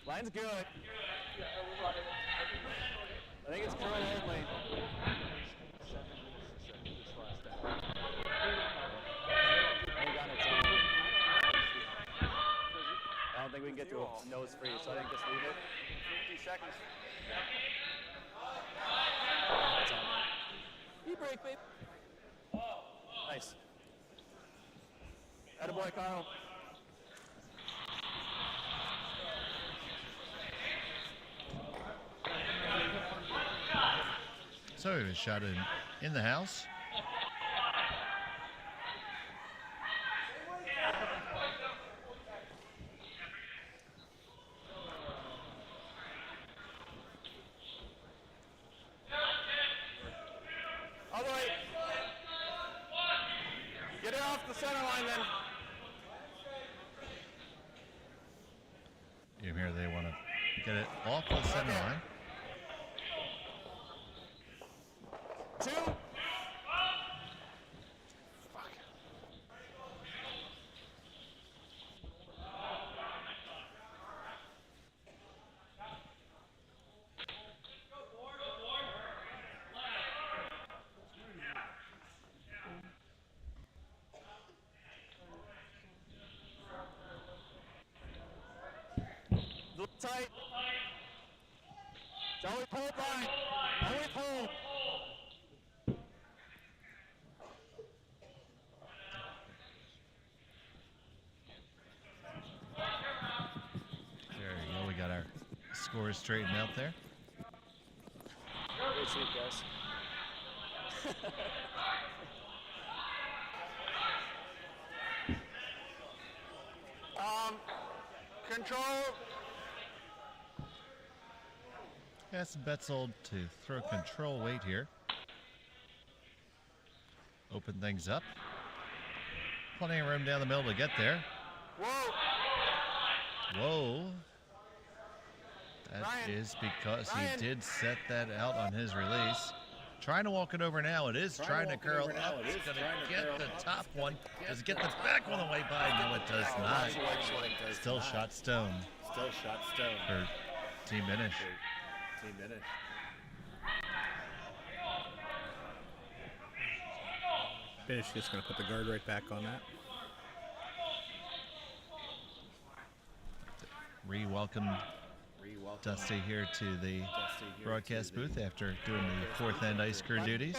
Line's good. I think it's curl only. I don't think we can get to a nose free, so I think just leave it. 50 seconds. E-break, babe. Nice. Attaboy, Carl. So he was shot in the house. All the way. Get it off the center line then. You hear they want to get it off the center line. 2. Look tight. Always hold line. Always hold. There you go. We got our scores straightened out there. Great sweep, guys. Control. Ask Betzold to throw control weight here. Open things up. Plenty of room down the middle to get there. Whoa. Whoa. That is because he Ryan. did set that out on his release. Trying to walk it over now. It is trying to curl up. It's going to get the top one. Does it get the back one away by? No, it does not. Still shot stone Still shot stone. for Team Binish. Team Binish. Binish just going to put the guard right back on that. Re-welcome Dusty here to the broadcast booth after doing the fourth end ice crew duties.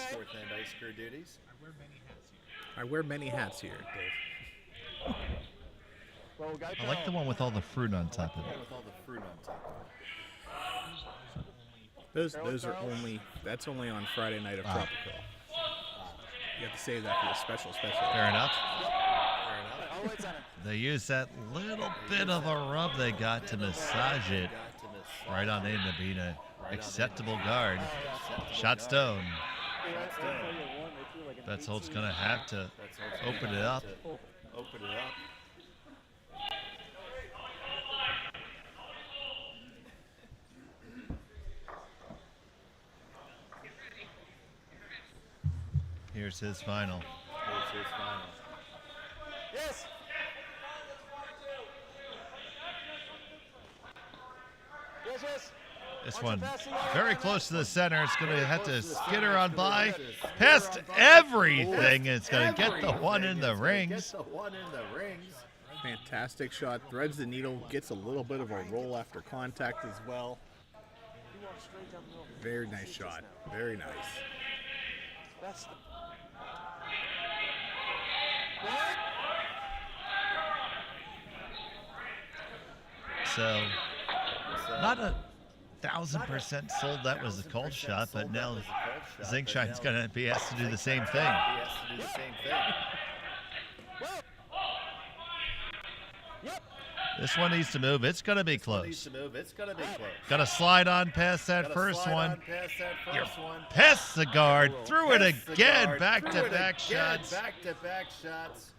I wear many hats here, Dave. Well, we got I like the one with all the fruit on top of it. Those are only, that's only on Friday night of Tropical. You have to save that for the special. Fair enough. I'll wait center. They use that little bit of a rub they got to massage it right on in to be an acceptable guard. Shot stone. Betzoldt's going to have to open it up. Here's his final. Yes. Yes. This one very close to the center. It's going to have to skitter on by. Past everything. It's going to get the one in the rings. Fantastic shot. Threads the needle. Gets a little bit of a roll after contact as well. Very nice shot. Very nice. That's the So, not 1,000% sold that was the cold shot, but now Zinkshine's going to be asked to do the same thing. This one needs to move. It's going to be close. Got to slide on past that first one. You're past the guard. Through it again. Back-to-back shots.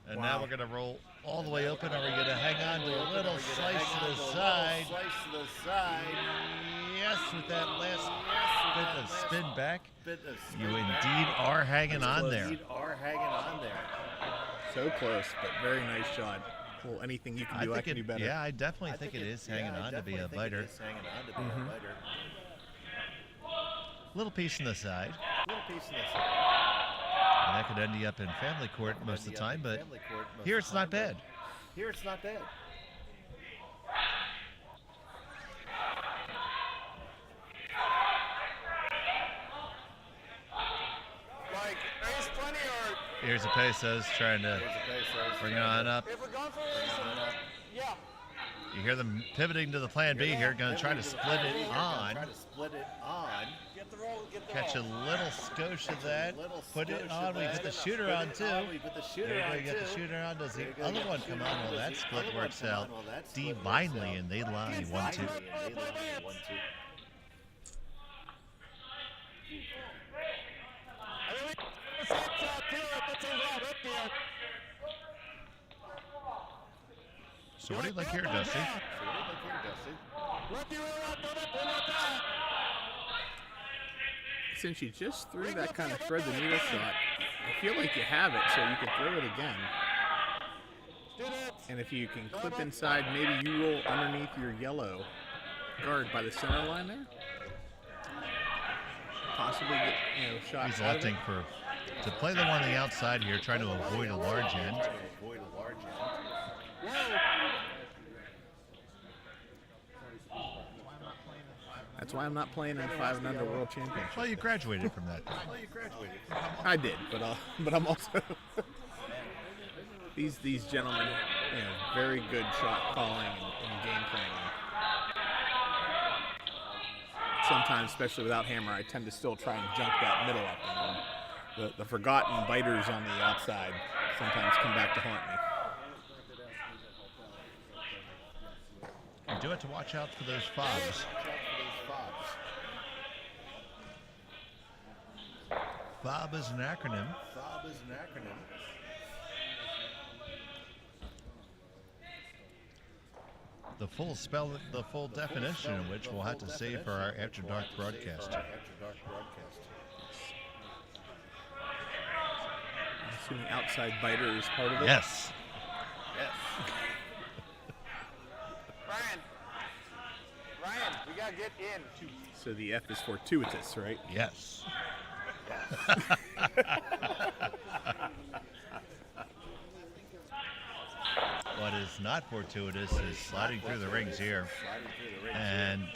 And now we're going to roll all the way open. Are we going to hang on to a little slice to the side? Yes, with that last bit of spin back. You indeed are hanging on there. So close, but very nice shot. Well, anything you can do, I can do better. Yeah, I definitely think it is hanging on to be a biter. Little piece in the side. And that could end you up in family court most of the time, but here it's not bad. like raise plenty or Here's a Pesos trying to bring it on up. if we're going for raise, yeah. You hear them pivoting to the plan B here, going to try to split it on. Get the roll, Catch a little skosh of that. Put it on. We put the shooter on too. There you go. You got the shooter on. Does the other one come on? Well, that split works out divinely, and they lie 1-2. So what do you like here, Dusty? Since you just threw that kind of thread the needle shot, I feel like you have it, so you can throw it again. And if you can clip inside, maybe you roll underneath your yellow guard by the center line there. Possibly get shot. He's opting to play the one on the outside here, trying to avoid a large end. That's why I'm not playing in the 5 and Under World Championship. Well, you graduated from that. I did, but I'm also these gentlemen, very good shot calling and game planning. Sometimes, especially without hammer, I tend to still try and junk that middle up, and the forgotten biters on the outside sometimes come back to haunt me. You do have to watch out for those fobs. FOB is an acronym. The full spell, the full definition of which we'll have to save for our After Dark broadcast. I'm assuming outside biter is part of it. Yes. Ryan, we gotta get in. So the F is fortuitous, right? Yes. What is not fortuitous is sliding through the rings here. And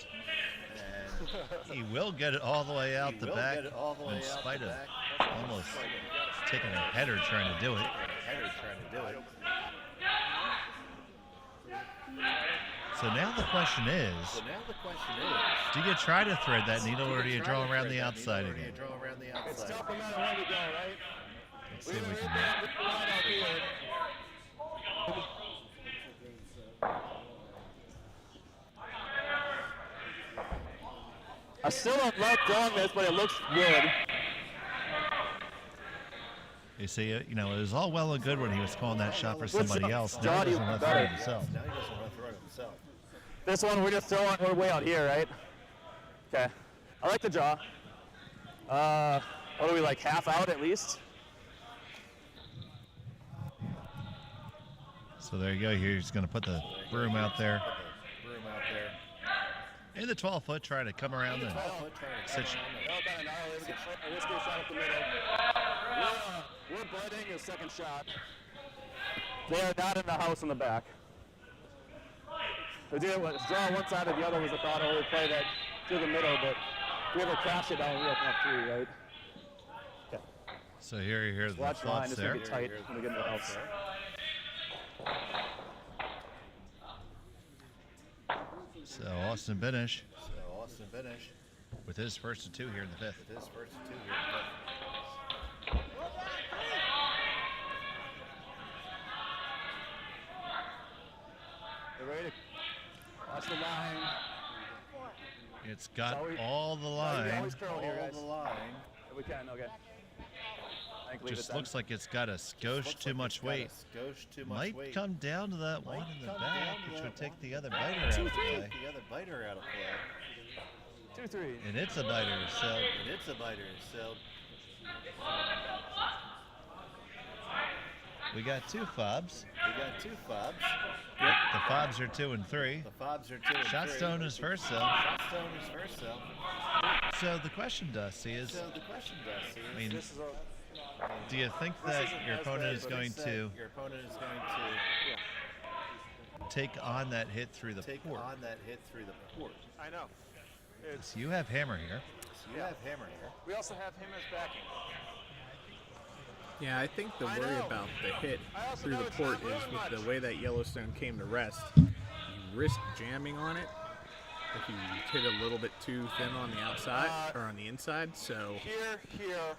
he will get it all the way out the back in spite of almost taking a header trying to do it. So now the question is, do you try to thread that needle or do you draw around the outside again? It's tough no matter where we go, right? Let's see if we can do it. I still don't love throwing this, but it looks good. You see, it was all well and good when he was calling that shot for somebody else. Now he doesn't want to throw it himself. This one we're just throwing, we're way out here, right? Okay. I like the draw. What are we, like half out at least? So there you go. He's going to put the broom out there. In the 12-foot, trying to come around and We're biting a second shot. They are not in the house in the back. The deal was draw one side or the other was the thought. I would play that through the middle, but if we ever crash it down, we have to have three, right? Okay. So here you hear the Watch line. thoughts It's there. going to be tight when we get in the house. So Austin Binish with his first of two here in the fifth. You ready to watch the line? It's got all the line. Always curl here, guys. If we can, okay. I think leave Just it then. looks like it's got a skosh too much weight. Might come down to that one in the back, which would take the other biter out of play. 2-3. And it's a biter, so we got two fobs. Yep, the fobs are 2 and 3. Shotstone is first though. So the question, Dusty, is, I mean, do you think that your opponent is going to take on that hit through the port? I know. So you have hammer here. We also have him as backing. Yeah, I think the worry about the hit through the port is with the way that Yellowstone came to rest, you risk jamming on it if you hit a little bit too thin on the outside or on the inside. So Here.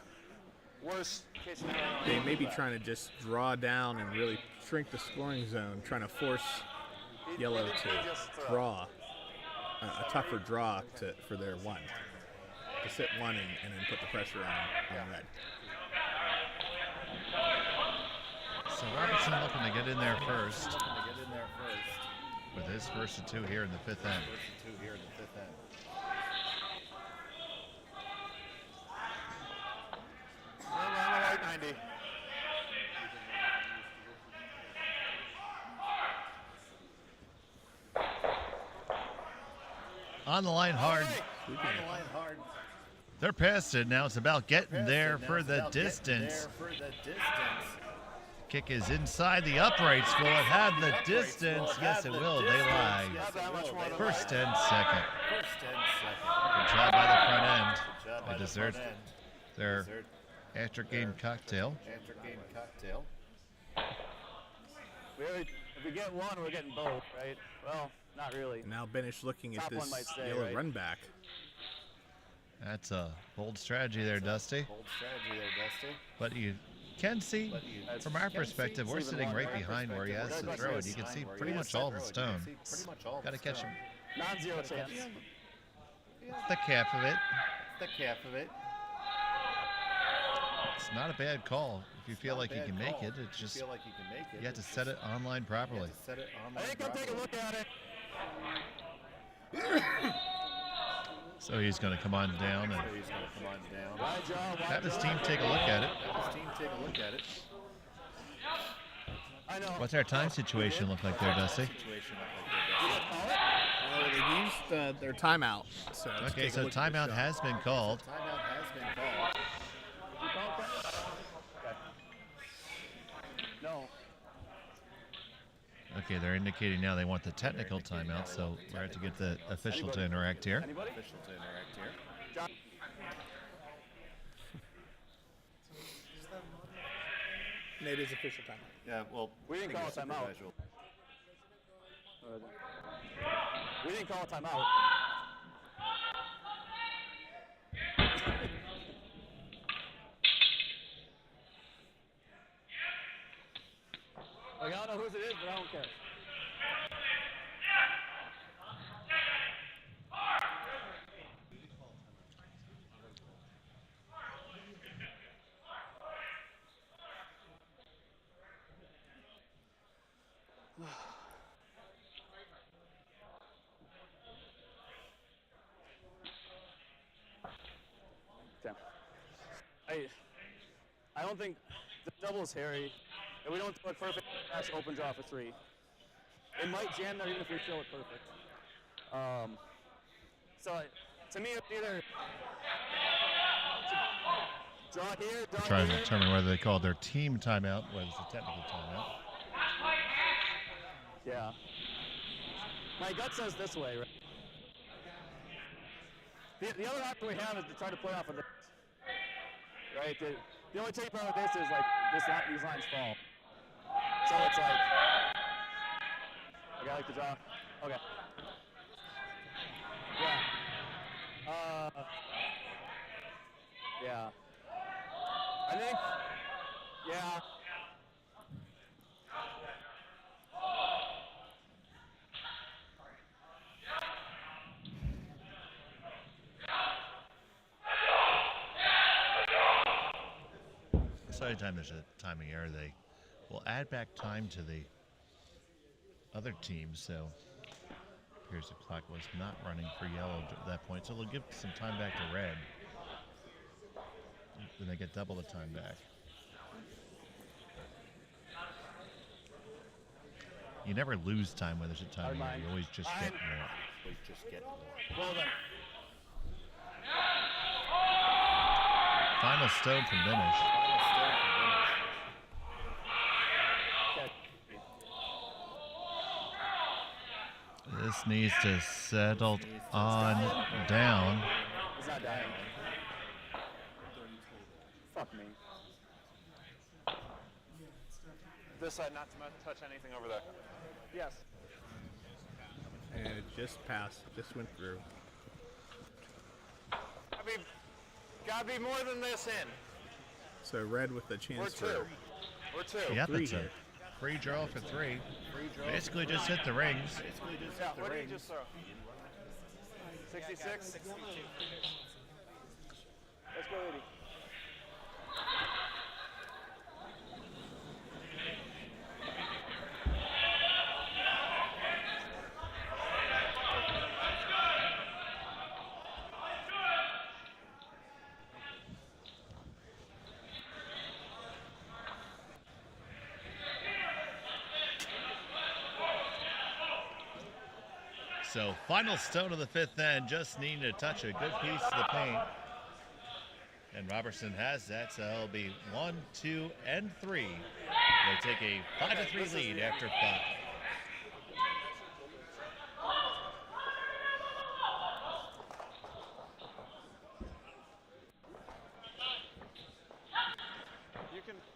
Worst case scenario. they may be trying to just draw down and really shrink the scoring zone, trying to force Yellow to draw a tougher draw for their one, to sit one and then put the pressure on red. So Robertson looking to get in there first with his first of two here in the fifth end. I'm like 90. On the line hard. They're past it now. It's about getting there for the distance. Kick is inside the uprights. Will it have the distance? Yes, it will. They lie. First and second. Good job by the front end. They deserve their after-game cocktail. If we get one, we're getting both, right? Well, not really. Now Binish looking at Top one this might stay, Yellow right? run back. That's a bold strategy there, Dusty. But you can see, from our perspective, we're sitting right behind where he has to throw it. You can see pretty much all the stone. Got to catch him. Non-zero chance. The calf of it. It's not a bad call. If you feel like you can make it, it's just you have to set it online properly. I think I'll take a look at it. So he's going to come on down and Wide draw, wide have his draw. team take a look at it. I know. What's our time situation look like there, Dusty? They used their timeout. So let's Okay, take a so look at the timeout shot. has been called. No. Okay, they're indicating now they want the technical timeout, so we have to get the official to interact here. Anybody? John. It is official timeout. Yeah, well, We didn't call a timeout. We didn't call a timeout. Like, I don't know whose it is, but I don't care. Okay. I don't think the double is hairy. If we don't do it perfect, that's open draw for 3. It might jam there even if we fill it perfect. So to me, it's either draw here, draw Trying to here. determine whether they call their team timeout, whether it's a technical timeout. Yeah. My gut says this way, right? The other option we have is to try to play off of this. Right? The only tricky part with this is like these lines fall. So it's like, I like the draw. Okay. Yeah. Yeah. I think, yeah. So anytime there's a timing error, they will add back time to the other team. So appears the clock was not running for yellow at that point, so they'll give some time back to red. Then they get double the time back. You never lose time when there's a timing error. You always just get more. Well then. Final stone from Binish. Okay. This needs to settle on down. It's not dying. Fuck me. this side not to touch anything over there. Yes. And it just passed, just went through. Gotta be more than this in. So red with the chance for We're two. Yep, three it's a here. free draw for three. Basically just hit the rings. Yeah, what did you just throw? 66? 62. Let's go, 80. So final stone of the fifth end, just needing to touch a good piece of the paint. And Robertson has that, so it'll be 1, 2, and 3. They take a 5-3 lead after 5.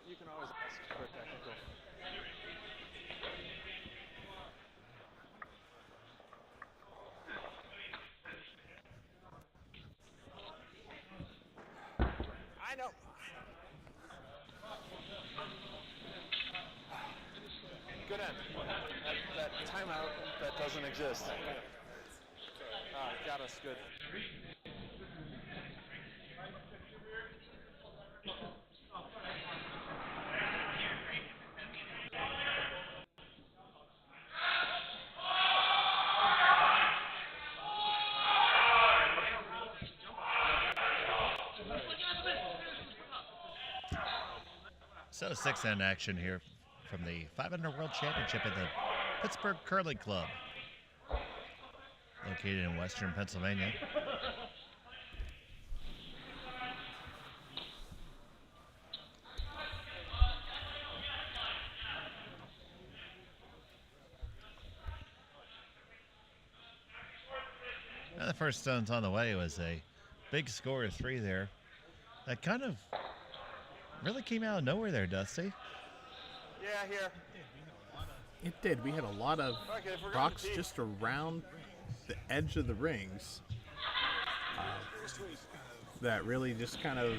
You can always ask for a technical. I know. Good end. That timeout that doesn't exist. Got us good. So 6-end action here from the 500 World Championship at the Pittsburgh Curling Club, located in Western Pennsylvania. Now the first stone's on the way. It was a big score of 3 there. That kind of really came out of nowhere there, Dusty. Yeah, here. It did. We had a lot of rocks just around the edge of the rings that really just kind of,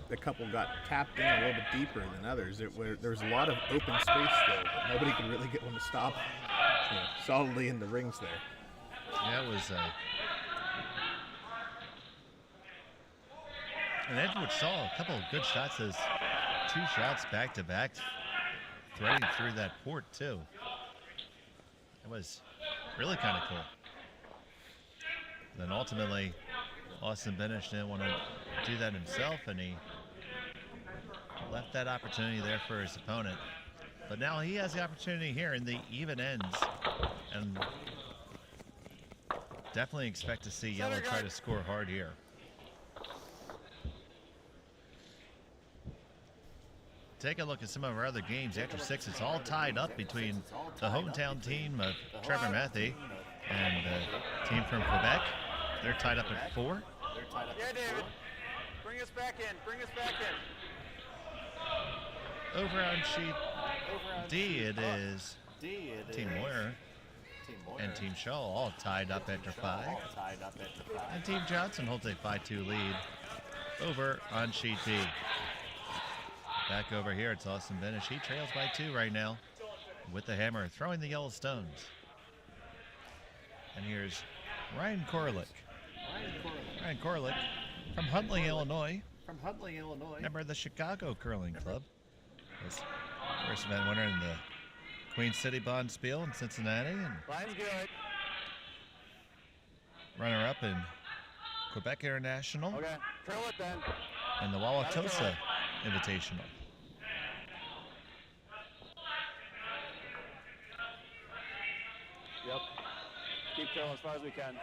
the couple got tapped in a little bit deeper than others. There was a lot of open space there, but nobody could really get one to stop solidly in the rings there. Yeah, it was. And Edgewood saw a couple of good shots. Those 2 shots back to back, threading through that port too. It was really kind of cool. Then ultimately, Austin Binish didn't want to do that himself, and he left that opportunity there for his opponent. But now he has the opportunity here in the even ends, and definitely expect to see Yellow try to score hard here. Take a look at some of our other games. After 6, it's all tied up between the hometown team of Trevor Matthey and the team from Quebec. They're tied up at 4. Yeah, David. Bring us back in. Bring us back in. Over on sheet D, it is Team Moyer and Team Shaw all tied up after 5. And Team Johnson holds a 5-2 lead over on sheet B. Back over here, it's Austin Binish. He trails by 2 right now with the hammer, throwing the yellow stones. And here's Ryan Korlick. Ryan Korlick from Huntley, Illinois. Member of the Chicago Curling Club. His first event winner in the Queen City Bonspiel in Cincinnati. And Line's good. runner-up in Quebec International. Okay, curl it then. And the Wauwatosa Invitational. Yep. Keep curling as far as we can.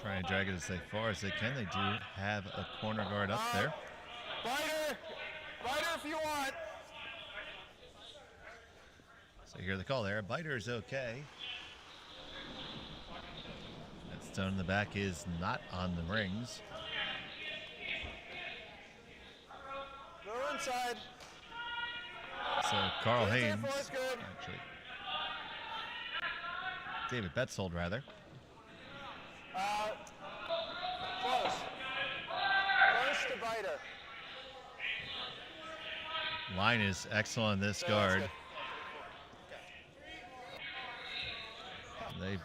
Try and drag it as far as they can. They do have a corner guard up there. Biter! Biter if you want! So you hear the call there. A biter is okay. That stone in the back is not on the rings. Go inside. So Carl Good Haynes, tempo is good. actually, David Betzold rather. Close. Close to Biter. Line is excellent in this That's guard. good. They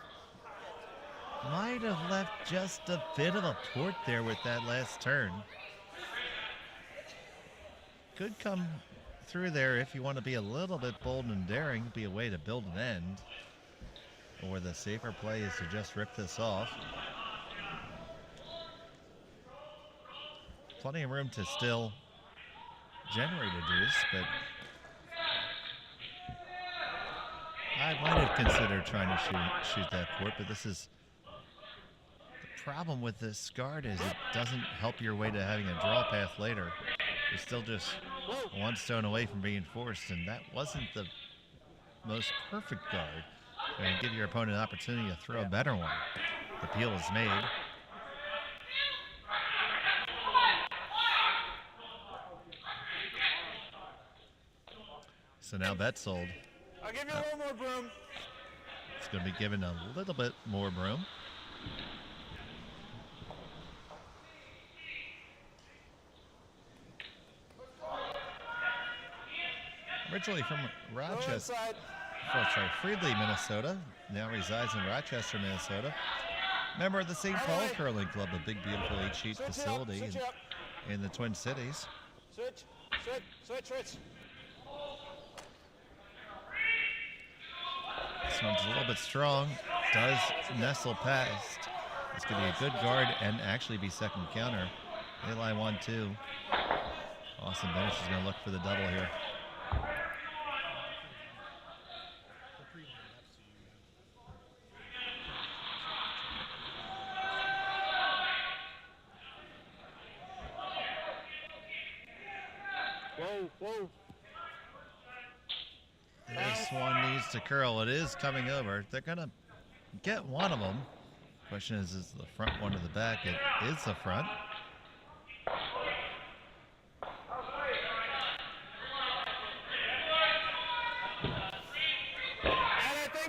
might have left just a bit of a port there with that last turn. Could come through there if you want to be a little bit bold and daring, be a way to build an end. Or the safer play is to just rip this off. Plenty of room to still generate a deuce, but I might have considered trying to shoot that port, but this is the problem with this guard is it doesn't help your way to having a draw path later. You're still just 1 stone away from being forced, and that wasn't the most perfect guard. And give your opponent an opportunity to throw a better one. The peel is made. So now Betzold. I'll give you a little more broom. It's going to be given a little bit more broom. Originally from Rochester, Freedley, Minnesota, now resides in Rochester, Minnesota. Member of the St. Paul Curling Club, a big, beautiful 8-sheet facility in the Twin Cities. Switch, switch, switch, switch. This one's a little bit strong, does nestle past. This could be a good guard and actually be second counter They line 1-2. Austin Binish is going to look for the double here. Whoa. This one needs to curl. It is coming over. They're going to get one of them. Question is the front one or the back? It is the front.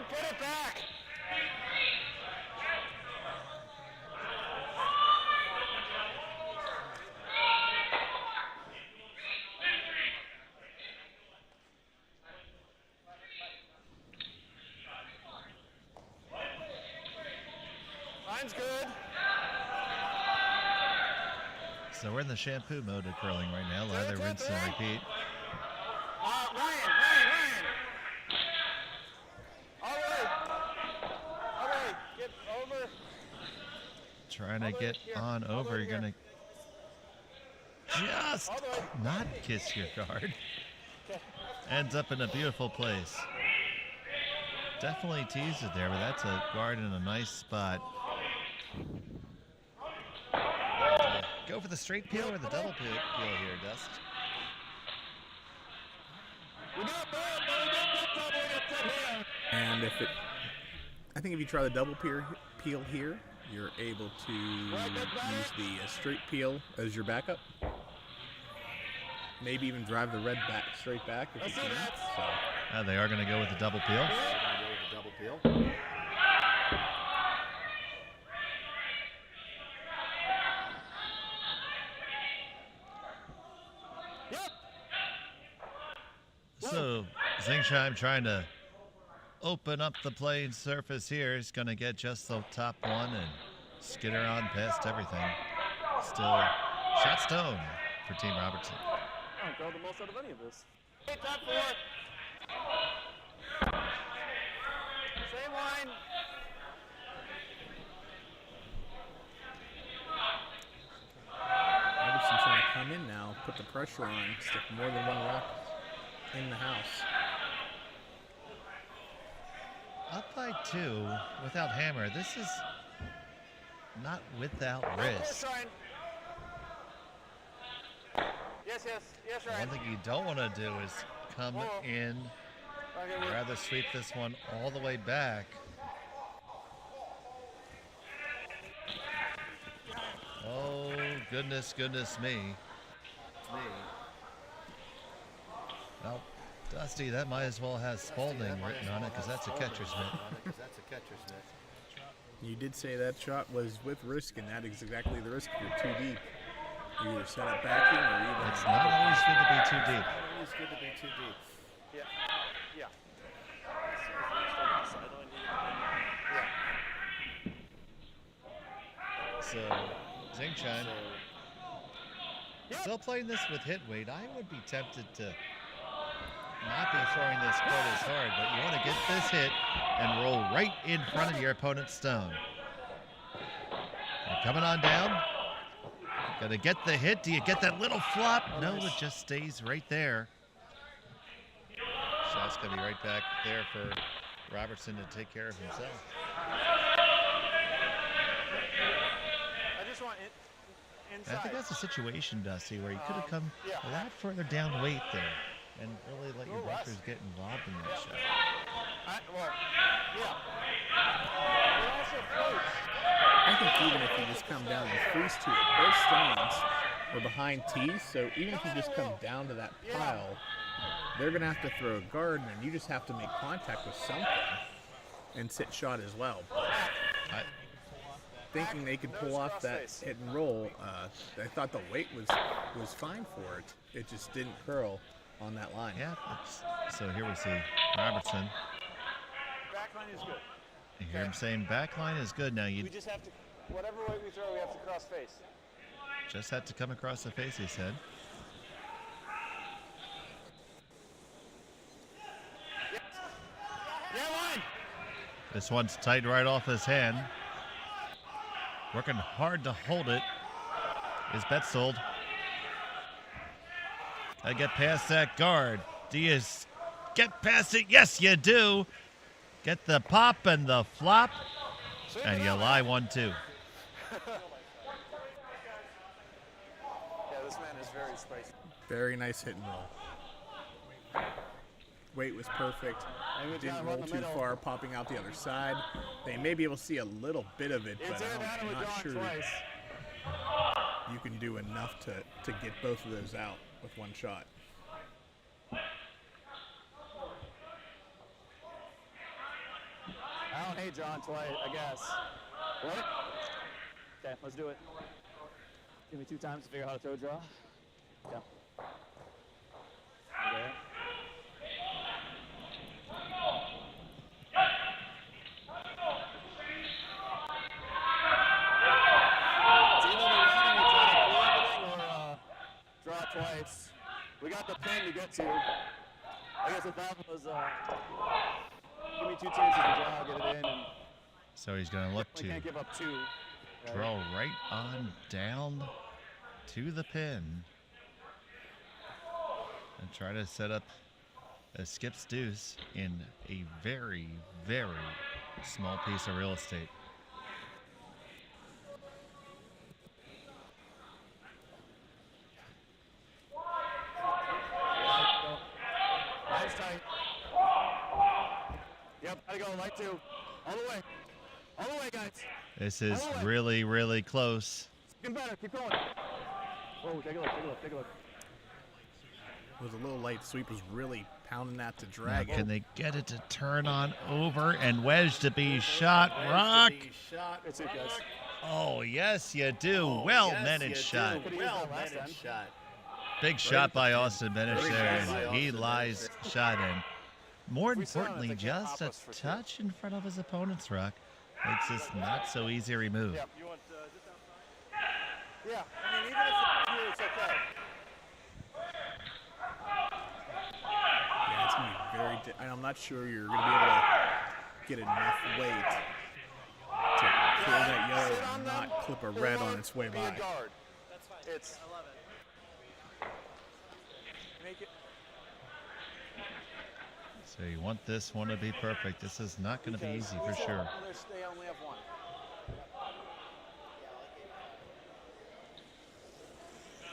Put it back. Line's good. So we're in the shampoo mode of curling right now. Lather, rinse, and repeat. Ryan. All right. Get over. Trying to get on over. You're going to just not kiss your guard. Ends up in a beautiful place. Definitely teased it there, but that's a guard in a nice spot. Go for the straight peel or the double peel here, Dust. And I think if you try the double peel here, you're able to use the straight peel as your backup. Maybe even drive the red back straight back if you can. So. They are going to go with the double peel. So Zingsheim trying to open up the playing surface here. He's going to get just the top one and skitter on past everything. Still shot stone for Team Robertson. I don't go the most out of any of this. Hey, top four. Same line. Robertson trying to come in now, put the pressure on, stick more than one rock in the house. Up by 2 without hammer. This is not without risk. Yes, Ryan. One thing you don't want to do is come in, rather sweep this one all the way back. Oh, goodness me. Well, Dusty, that might as well have Spalding written on it because that's a catcher's mitt. You did say that shot was with risk, and that is exactly the risk if you're too deep. You either set it backing or even... It's not always good to be too deep. Yeah. So, Zingsheim still playing this with hit weight. I would be tempted to not be throwing this quite as hard, but you want to get this hit and roll right in front of your opponent's stone. You're coming on down. Got to get the hit. Do you get that little flop? No, it just stays right there. Shot's going to be right back there for Robertson to take care of himself. I just want it inside. I think that's a situation, Dusty, where you could have come a lot further down weight there and really let your bunkers get involved in that shot. I think even if you just come down and freeze to it, both stones are behind tees, so even if you just come down to that pile, they're going to have to throw a guard, and then you just have to make contact with something and sit shot as well. Thinking they could pull off that hit and roll, I thought the weight was fine for it. It just didn't curl on that line. Yeah, so here we see Robertson. Backline is good. You hear him saying backline is good. Now you We just have to, whatever way we throw, we have to cross face. just had to come across the face, he said. Yeah, line. This one's tight right off his hand. Working hard to hold it. is Betzold. I get past that guard. Do you get past it? Yes, you do. Get the pop and the flop, and you lie 1-2. Yeah, this man is very spicy. Very nice hit and roll. Weight was perfect. Didn't roll too far, popping out the other side. They may be able to see a little bit of it, but I'm not sure you can do enough to get both of those out with one shot. I don't hate John twice, I guess. What? Okay, let's do it. Give me 2 times to figure out how to throw draw. Yeah. Okay. It's either the running we try to clear everything or draw twice. We got the pin to get to. I guess the thought was give me 2 chances to draw, get it in, and So he's going to look to can't give up 2. draw right on down to the pin and try to set up a skip's deuce in a very, very small piece of real estate. Nice tight. Yep, gotta go, light 2. All the way. All the way, guys. This is really, really close. Getting better, keep going. Whoa, take a look, take a look, take a look. It was a little light. Sweep was really pounding that to Now, drag can it. they get it to turn on over and wedge to be shot? Rock. That's it, guys. Oh, yes, you do. Well managed shot. Well managed shot. Big shot by Austin Binish there, and he lies shot in. More importantly, just a touch in front of his opponent's rock makes this not so easy to remove. Yeah, you want just outside? Yeah, I mean, even if it's here, it's okay. Yeah, it's going to be very. And I'm not sure you're going to be able to get enough weight to kill that yellow and not clip a red on its way Be a by. guard. That's fine. It's. I love it. Make it. So you want this one to be perfect. This is not going to be easy for sure. They only have 1.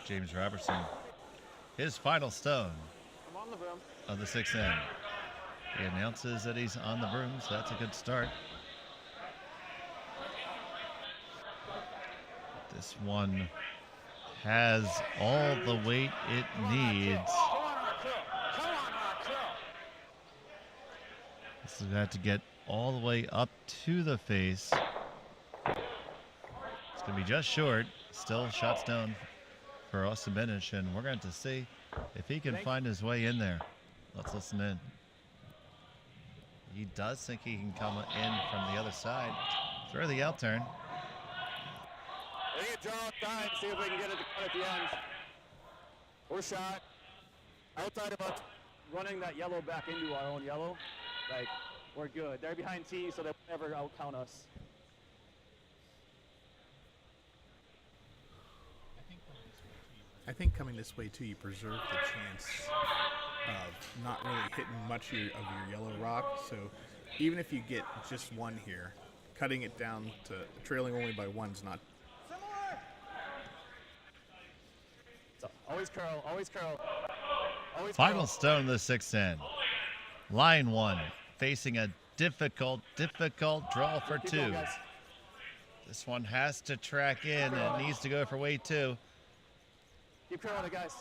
James Robertson, his final stone I'm on the broom. of the 6th end. He announces that he's on the broom, so that's a good start. This one has all the weight it needs. Come on, Arcro. Come on, Arcro. This is going to get all the way up to the face. It's going to be just short. Still shots down for Austin Binish, and we're going to see if he can find his way in there. Let's listen in. He does think he can come in from the other side. Throw the out turn. They get draw time, see if we can get it to cut at the end. Or shot. Outside of us running that yellow back into our own yellow, like, we're good. They're behind T, so they'll never out-count us. I think coming this way too, you preserve the chance of not really hitting much of your yellow rock. So even if you get just 1 here, cutting it down to trailing only by 1's not. So always curl, always curl. Always Final curl. stone of the 6th end. Line 1, facing a difficult draw for Keep 2. going, guys. This one has to track in, and it needs to go for weight 2. Keep curling it, guys.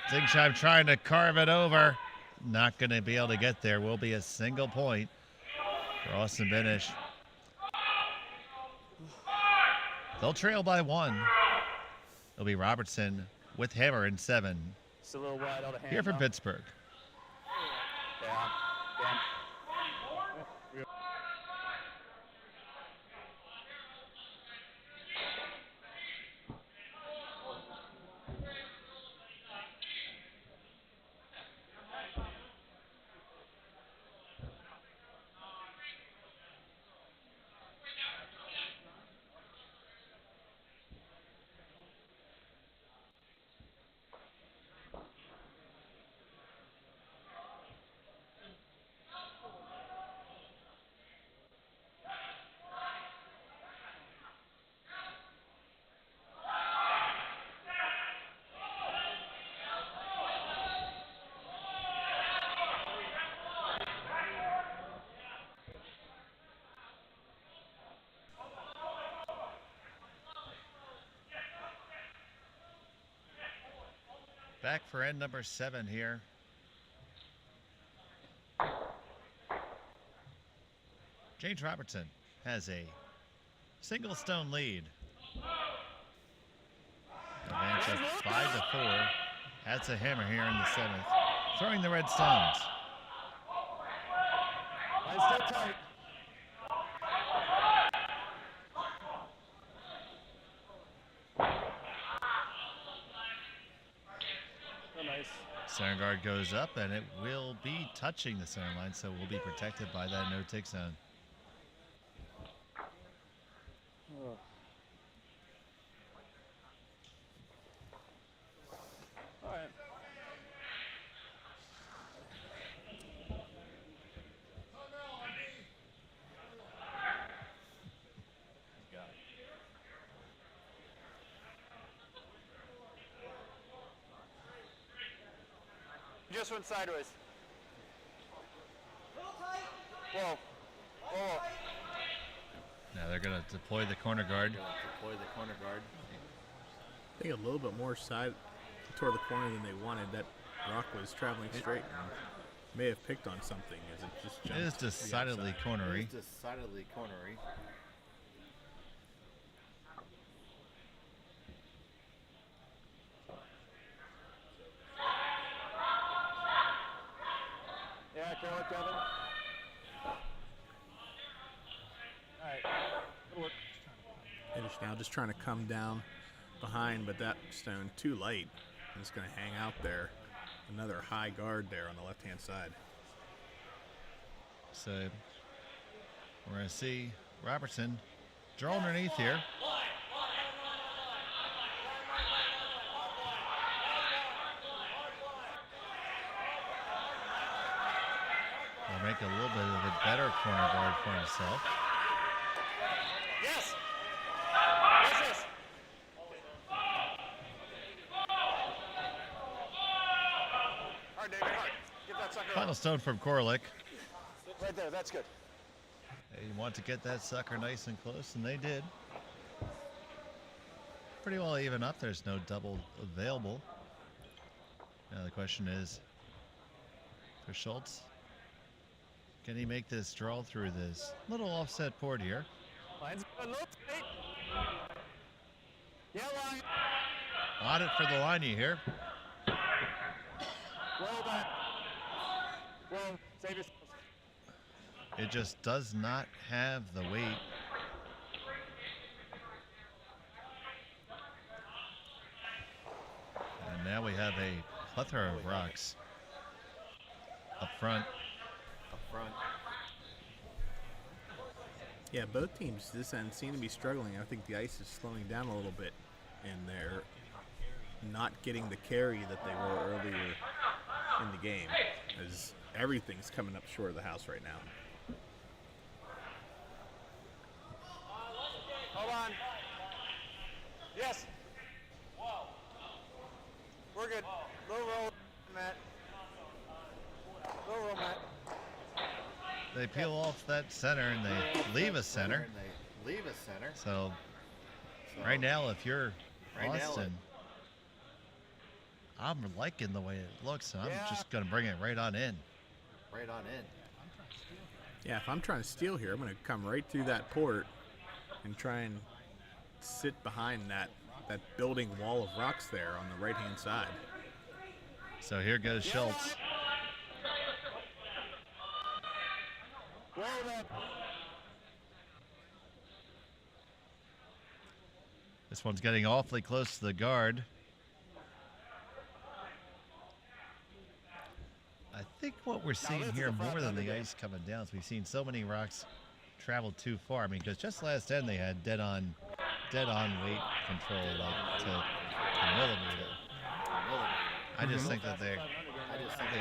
Zingsheim trying to carve it over. Not going to be able to get there. Will be a single point for Austin Binish. They'll trail by 1. It'll be Robertson with hammer in 7. Just a little wide out of hand. Here from now. Pittsburgh. Yeah. Damn. Back for end number 7 here. James Robertson has a single stone lead. Advance of 5-4. That's a hammer here in the 7th. Throwing the red stones. Line's still tight. Oh, nice. Center guard goes up, and it will be touching the center line, so we'll be protected by that no-tick zone. Oh. All right. Just went sideways. Whoa. Whoa. Now they're going to deploy the corner guard. I think a little bit more side toward the corner than they wanted. That rock was traveling straight and may have picked on something as it just jumped. It is to the decidedly outside. cornery. Yeah, curl it, Kevin. All right. Good work. Binish now just trying to come down behind, but that stone too light. And it's going to hang out there. Another high guard there on the left-hand side. So we're going to see Robertson draw underneath here. He'll make a little bit of a better corner guard for himself. Yes. Yes, yes. Hard, David, hard. Get that sucker Final up. stone from Korlick. Right there, that's good. They want to get that sucker nice and close, and they did. Pretty well even up. There's no double available. Now the question is for Schultz, can he make this draw through this little offset port here? Line's a little tight. Yeah, line. On it for the line, you hear? Roll back. Roll. Save yourself. It just does not have the weight. And now we have a plethora of rocks up front. Yeah, both teams this end seem to be struggling. I think the ice is slowing down a little bit, and they're not getting the carry that they were earlier in the game, as everything's coming up short of the house right now. Hold on. Yes. We're good. Low roll, Matt. Low roll, Matt. They peel off that center and they leave a center. So right now, if you're Austin, I'm liking the way it looks, and I'm just going to bring it right on in. Yeah, if I'm trying to steal here, I'm going to come right through that port and try and sit behind that building wall of rocks there on the right-hand side. So here goes Schultz. Roll up. This one's getting awfully close to the guard. I think what we're seeing here more than the ice coming down is we've seen so many rocks travel too far. I mean, because just last end they had dead on weight control like to millimeter. I just think that they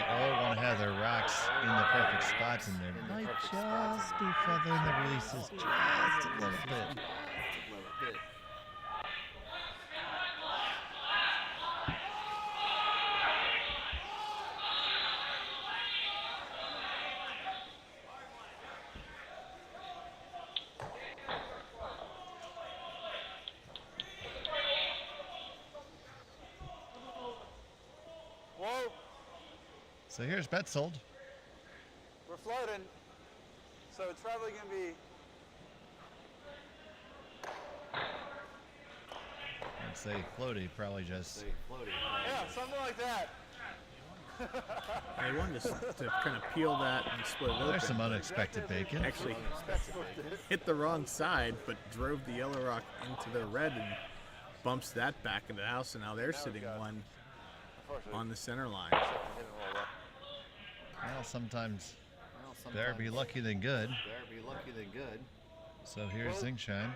all want to have their rocks in the perfect spots, and they might just be feathering the releases just a little bit. So here's Betzold. We're floating, so it's probably going to be... I'd say floaty, probably just. Yeah, something like that. I wanted to kind of peel that and split it open. There's some unexpected bacon. Actually hit the wrong side, but drove the yellow rock into the red and bumps that back into the house, and now they're sitting one on the center line. Well, sometimes better be lucky than good. So here's Zingshine.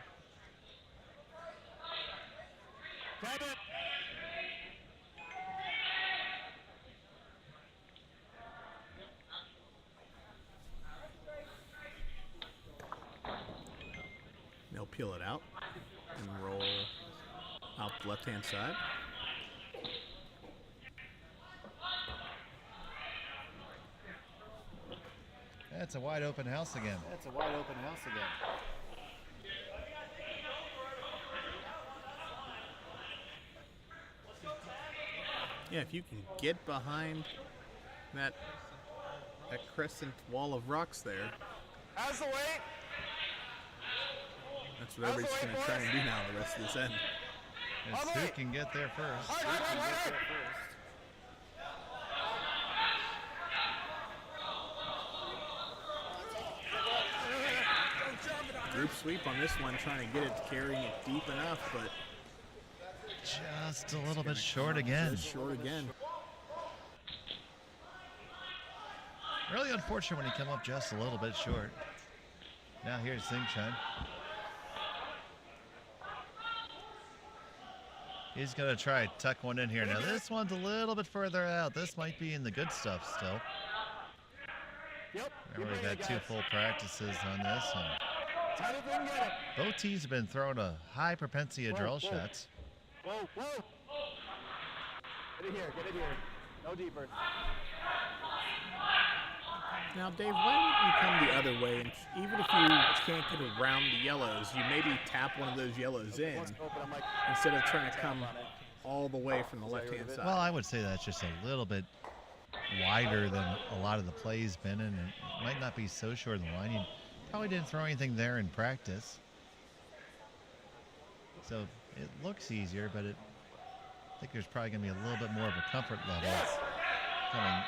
They'll peel it out and roll out the left-hand side. That's a wide open house again. Yeah, if you can get behind that crescent wall of rocks there, How's the weight? that's what everybody's going to try and do now the rest of this end. It's who can get there first. Hard. Group sweep on this one, trying to get it, carrying it deep enough, but Just a little bit short again. just short again. Really unfortunate when he come up just a little bit short. Now here's Zingshine. He's going to try to tuck one in here. Now this one's a little bit further out. This might be in the good stuff still. Yep. Remember, we've had 2 full practices on this. And Tight if we can get it. both teams have been throwing a high propensity of draw shots. Whoa. Get it here. No deeper. Now, Dave, why don't you come the other way? And even if you can't get around the yellows, you maybe tap one of those yellows in instead of trying to come all the way from the left-hand side. Well, I would say that's just a little bit wider than a lot of the plays been, and it might not be so short in the line. You probably didn't throw anything there in practice. So it looks easier, but I think there's probably going to be a little bit more of a comfort level coming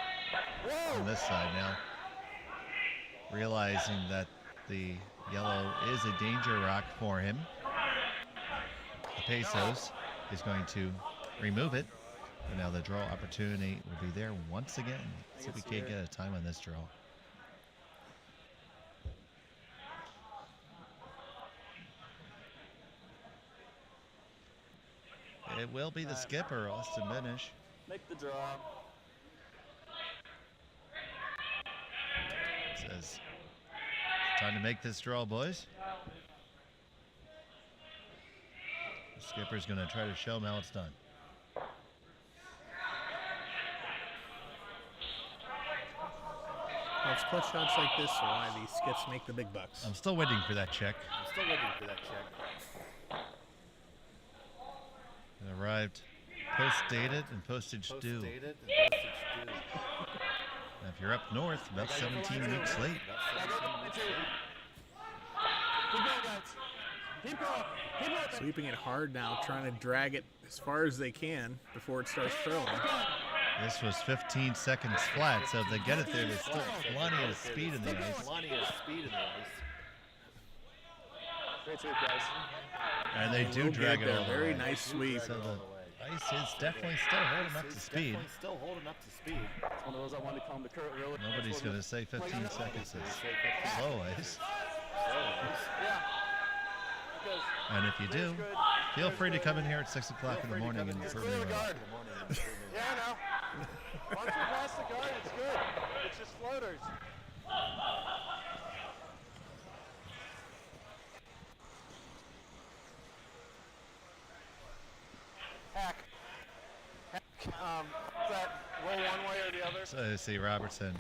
on this side now. Realizing that the yellow is a danger rock for him. The Pesos is going to remove it. And now the draw opportunity will be there once again. See if we can't get a time on this draw. It will be the skipper, Austin Binish. Make the draw. Says, time to make this draw, boys. The skipper's going to try to show him how it's done. Well, it's clutch shots like this are why these skips make the big bucks. I'm still waiting for that check. It arrived post-dated and postage due. Now, if you're up north, about 17 weeks late. Keep going. Sweeping it hard now, trying to drag it as far as they can before it starts trailing. This was 15 seconds flat, so if they get it there, there's still plenty of speed in the ice. Great sweep, guys. And they do drag it all the Very way. nice sweep. So the ice is definitely still holding up to speed. It's one of those I wanted to come to Kurt, really. Nobody's going to say 15 seconds is slow ice. And if you do, feel free to come in here at 6 o'clock in the morning and prove me wrong. Yeah, I know. Once we pass the guard, it's good. It's just floaters. Hack. That roll one way or the other. So see Robertson.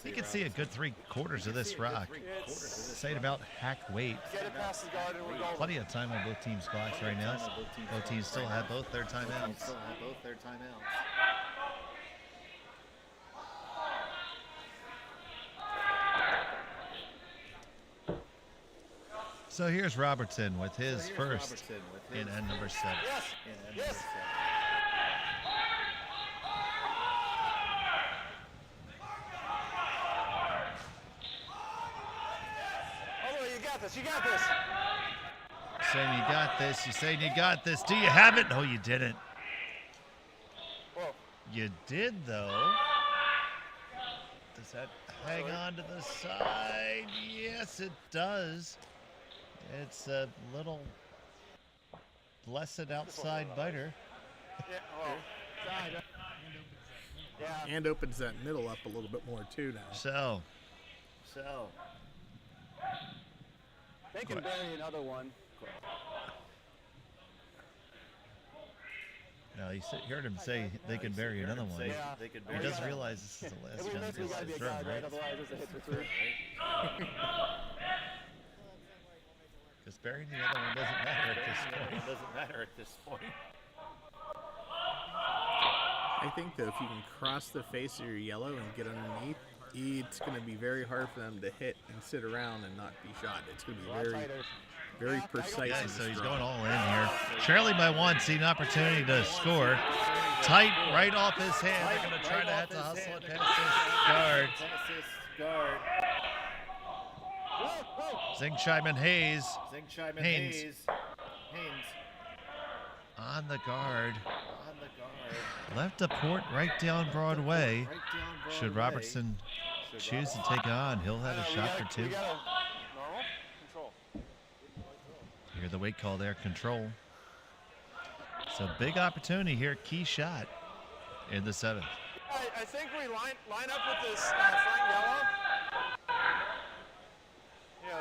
You can see a good 3/4 of this rock. Say it about hack weight. Get it past the guard and we're going. Plenty of time on both teams' clocks right now. Both teams still have both their timeouts. So here's Robertson with his first in end number 7. Yes. Yes. Although you got this. You got this. Saying you got this. You're saying you got this. Do you have it? No, you didn't. Whoa. You did, though. Does that hang on to the side? Yes, it does. It's a little blessed outside biter. Yeah. Oh. Side. Yeah. And opens that middle up a little bit more too now. So. They can bury another one. Now, you heard him say they could bury another one. Yeah. He doesn't realize this is the last We chance basically got to be a to throw, guide, right? right? Otherwise, it's a hit for 3. Because burying the other one doesn't matter at this point. I think though, if you can cross the face of your yellow and get underneath, it's going to be very hard for them to hit and sit around and not be shot. It's going to be very precise. Yeah, and so he's strong. going all in here. Trailing by 1, see an opportunity to score. Tight, right off his hand. They're going to try to have to hustle it past this guard. Zingscheiman Hayes. On the guard. Left to port right down Broadway. Should Robertson choose to take it on, he'll have a shot for 2. We got a normal control. You hear the weight call there, control. So big opportunity here, key shot in the 7th. I think we line up with this front yellow. You know,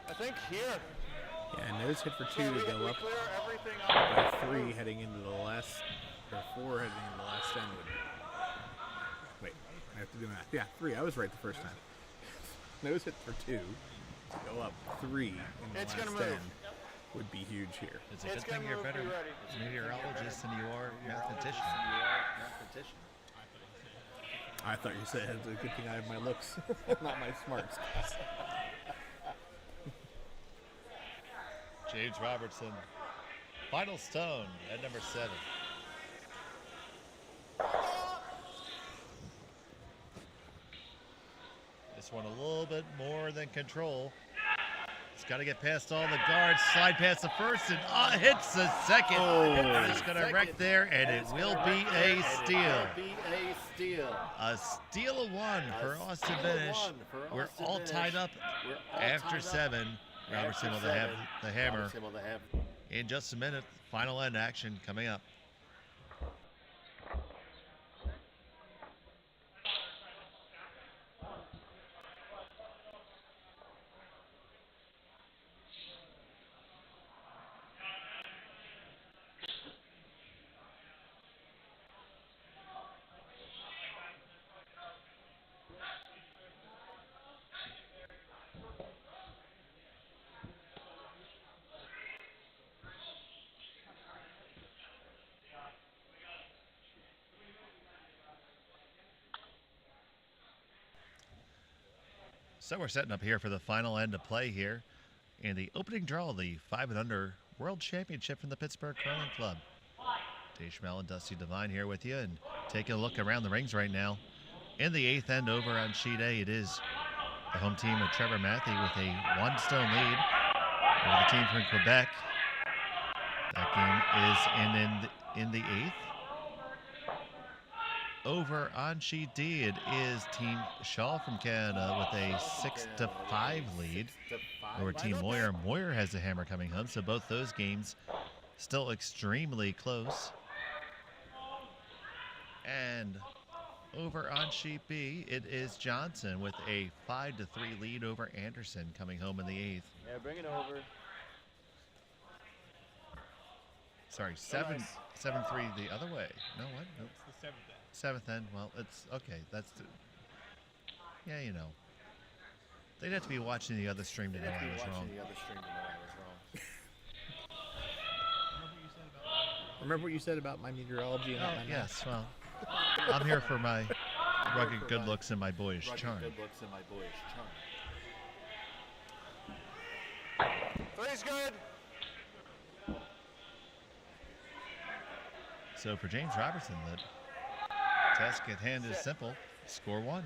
I think here. Yeah, nose hit for 2 to go up Clear everything by up. 3 heading into the last, or 4 heading into the last end. Wait, I have to do math. Yeah, 3. I was right the first time. Nose hit for 2 to go up 3 in the It's last gonna move. end would be huge here. It's a It's good thing gonna you're move, better be ready. meteorologist than you are mathematician. I thought you said it's a good thing I have my looks, not my smarts. James Robertson, final stone at number 7. This one a little bit more than control. It's got to get past all the guards, slide past the first, and hits the second. It's going to wreck there, and it will be a steal. A steal of 1 for Austin Binish. We're all tied up after 7. Robertson will have the hammer in just a minute. Final end action coming up. So we're setting up here for the final end of play here in the opening draw, the 5 and Under World Championship from the Pittsburgh Curling Club. Dave Schmel and Dusty Devine here with you, and taking a look around the rings right now. In the 8th end over on sheet A, it is the home team of Trevor Matthew with a 1-stone lead over the team from Quebec. That game is in the 8th. Over on sheet D, it is Team Shaw from Canada with a 6-5 lead over Team Moyer. Moyer has the hammer coming home, so both those games still extremely close. And over on sheet B, it is Johnson with a 5-3 lead over Anderson coming home in the 8th. Yeah, bring it over. Sorry, 7-3 the other way. No, what? No. It's the 7th end. 7th end. Well, it's okay. That's yeah, you know. They'd have to be watching the other stream to know I was wrong. Remember what you said about my meteorology and Oh, my math? yes. Well, I'm here for my rugged good looks and my boyish charm. Three's good. So for James Robertson, the task at hand is simple. Score one.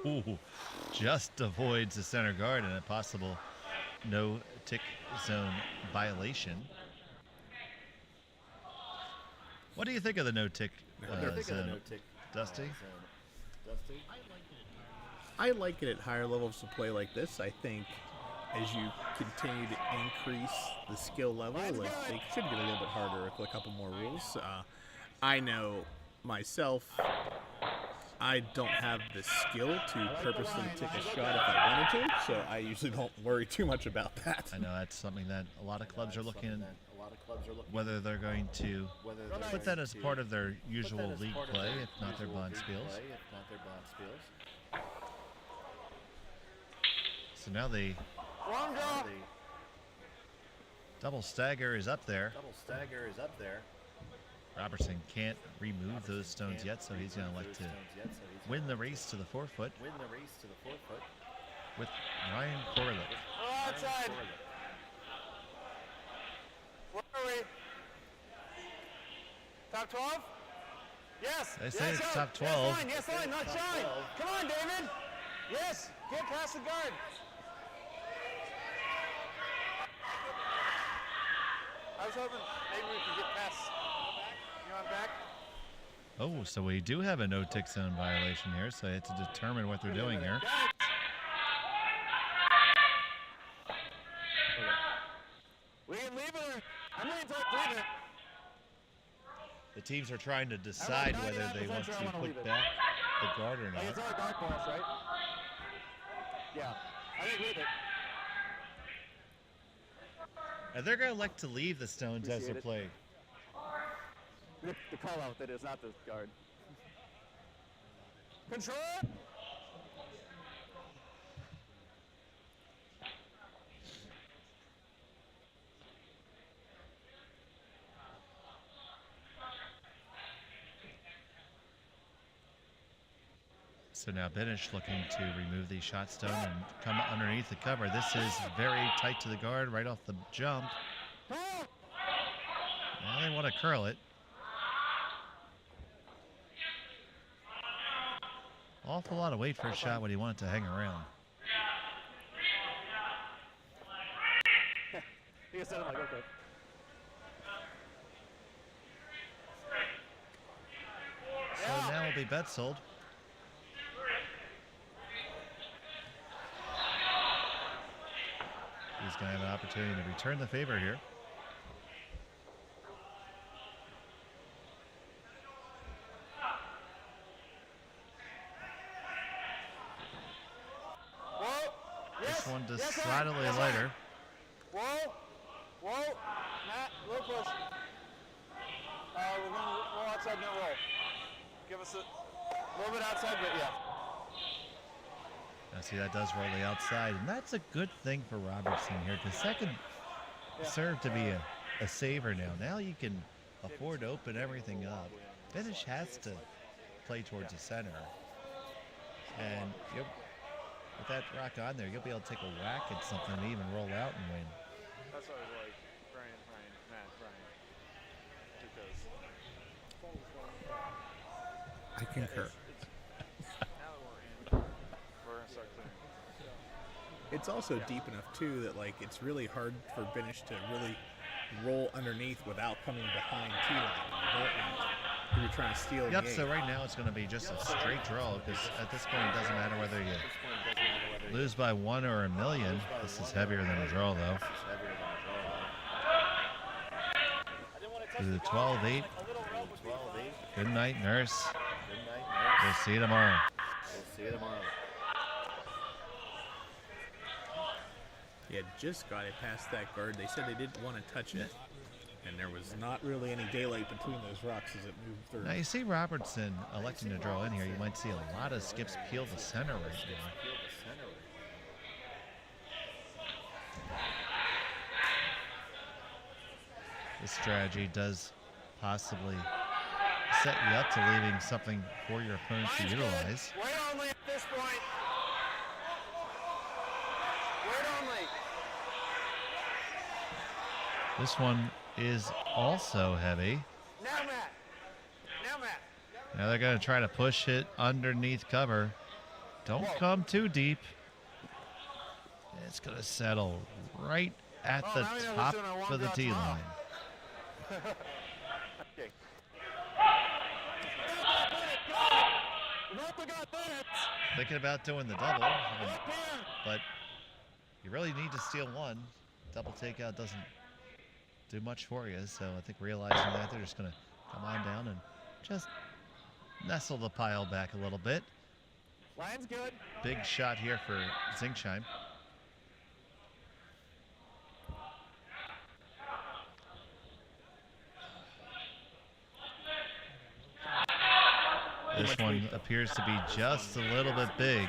Ooh, just avoids the center guard and a possible no-tick zone violation. What do you think of the no-tick zone, Dusty? I like it at higher levels of play like this. I think as you continue to increase the skill level, like, they should get a little bit harder with a couple more rules. I know myself, I don't have the skill to purposely take a shot if I wanted to, so I usually don't worry too much about that. I know that's something that a lot of clubs are looking at, whether they're going to put that as part of their usual league play, if not their bond spiels. So now the double stagger is up there. Robertson can't remove those stones yet, so he's going to like to win the race to the forefoot with Ryan Corlick. Oh, outside. Where are we? Top 12? Yes. They say yes, it's go. top 12. Yes, line, yes, line, not shine. Come on, David. Yes, get past the guard. I was hoping maybe we could get past. You want back? Oh, so we do have a no-tick zone violation here, so I have to determine what they're doing here. We can leave it. I'm going to leave it. The teams are trying to decide whether they want to put back the guard or not. It's our guard balls, right? Yeah, I think leave it. And they're going to like to leave the stones as they're played. The call out, that is, not the guard. Control! So now Binish looking to remove the shot stone and come underneath the cover. This is very tight to the guard right off the jump. Now they want to curl it. Awful lot of weight for a shot when he wanted to hang around. He said, I'm like, okay. So now will be bet sold. He's going to have an opportunity to return the favor here. This one decidedly lighter. Whoa, whoa, Matt, low push. We're going to roll outside, no roll. Give us a little bit outside, but yeah. Now see, that does roll the outside, and that's a good thing for Robertson here, because that can serve to be a saver now. Now you can afford to open everything up. Binish has to play towards the center. And with that rock on there, you'll be able to take a whack at something and even roll out and win. That's what I was like, Matt, Brian. Because I concur. now that we're going to start clearing. It's also deep enough, too, that, like, it's really hard for Binish to really roll underneath without coming behind T-line. You're trying to steal the Yep, eight. so right now it's going to be just a straight draw, because at this point it doesn't matter whether you lose by 1 or a million. This is heavier than a draw, though. To the 12-8. Good night, nurse. We'll see you tomorrow. Yeah, just got it past that guard. They said they didn't want to touch it, and there was not really any daylight between those rocks as it moved through. Now you see Robertson electing to draw in here. You might see a lot of skips peel the center right now. This strategy does possibly set you up to leaving something for your opponent to utilize. Way on only at this point. Weight only. This one is also heavy. Now, Matt. Now, Matt. Now they're going to try to push it underneath cover. Don't come too deep. It's going to settle right at the now he knows top he's doing a one of the drop tee top. line. Okay. Roper got that. Thinking about doing the double, but you really need to steal one. Double takeout doesn't do much for you, so I think realizing that, they're just going to come on down and just nestle the pile back a little bit. Line's good. Big shot here for Zingsheim. This one appears to be just a little bit big,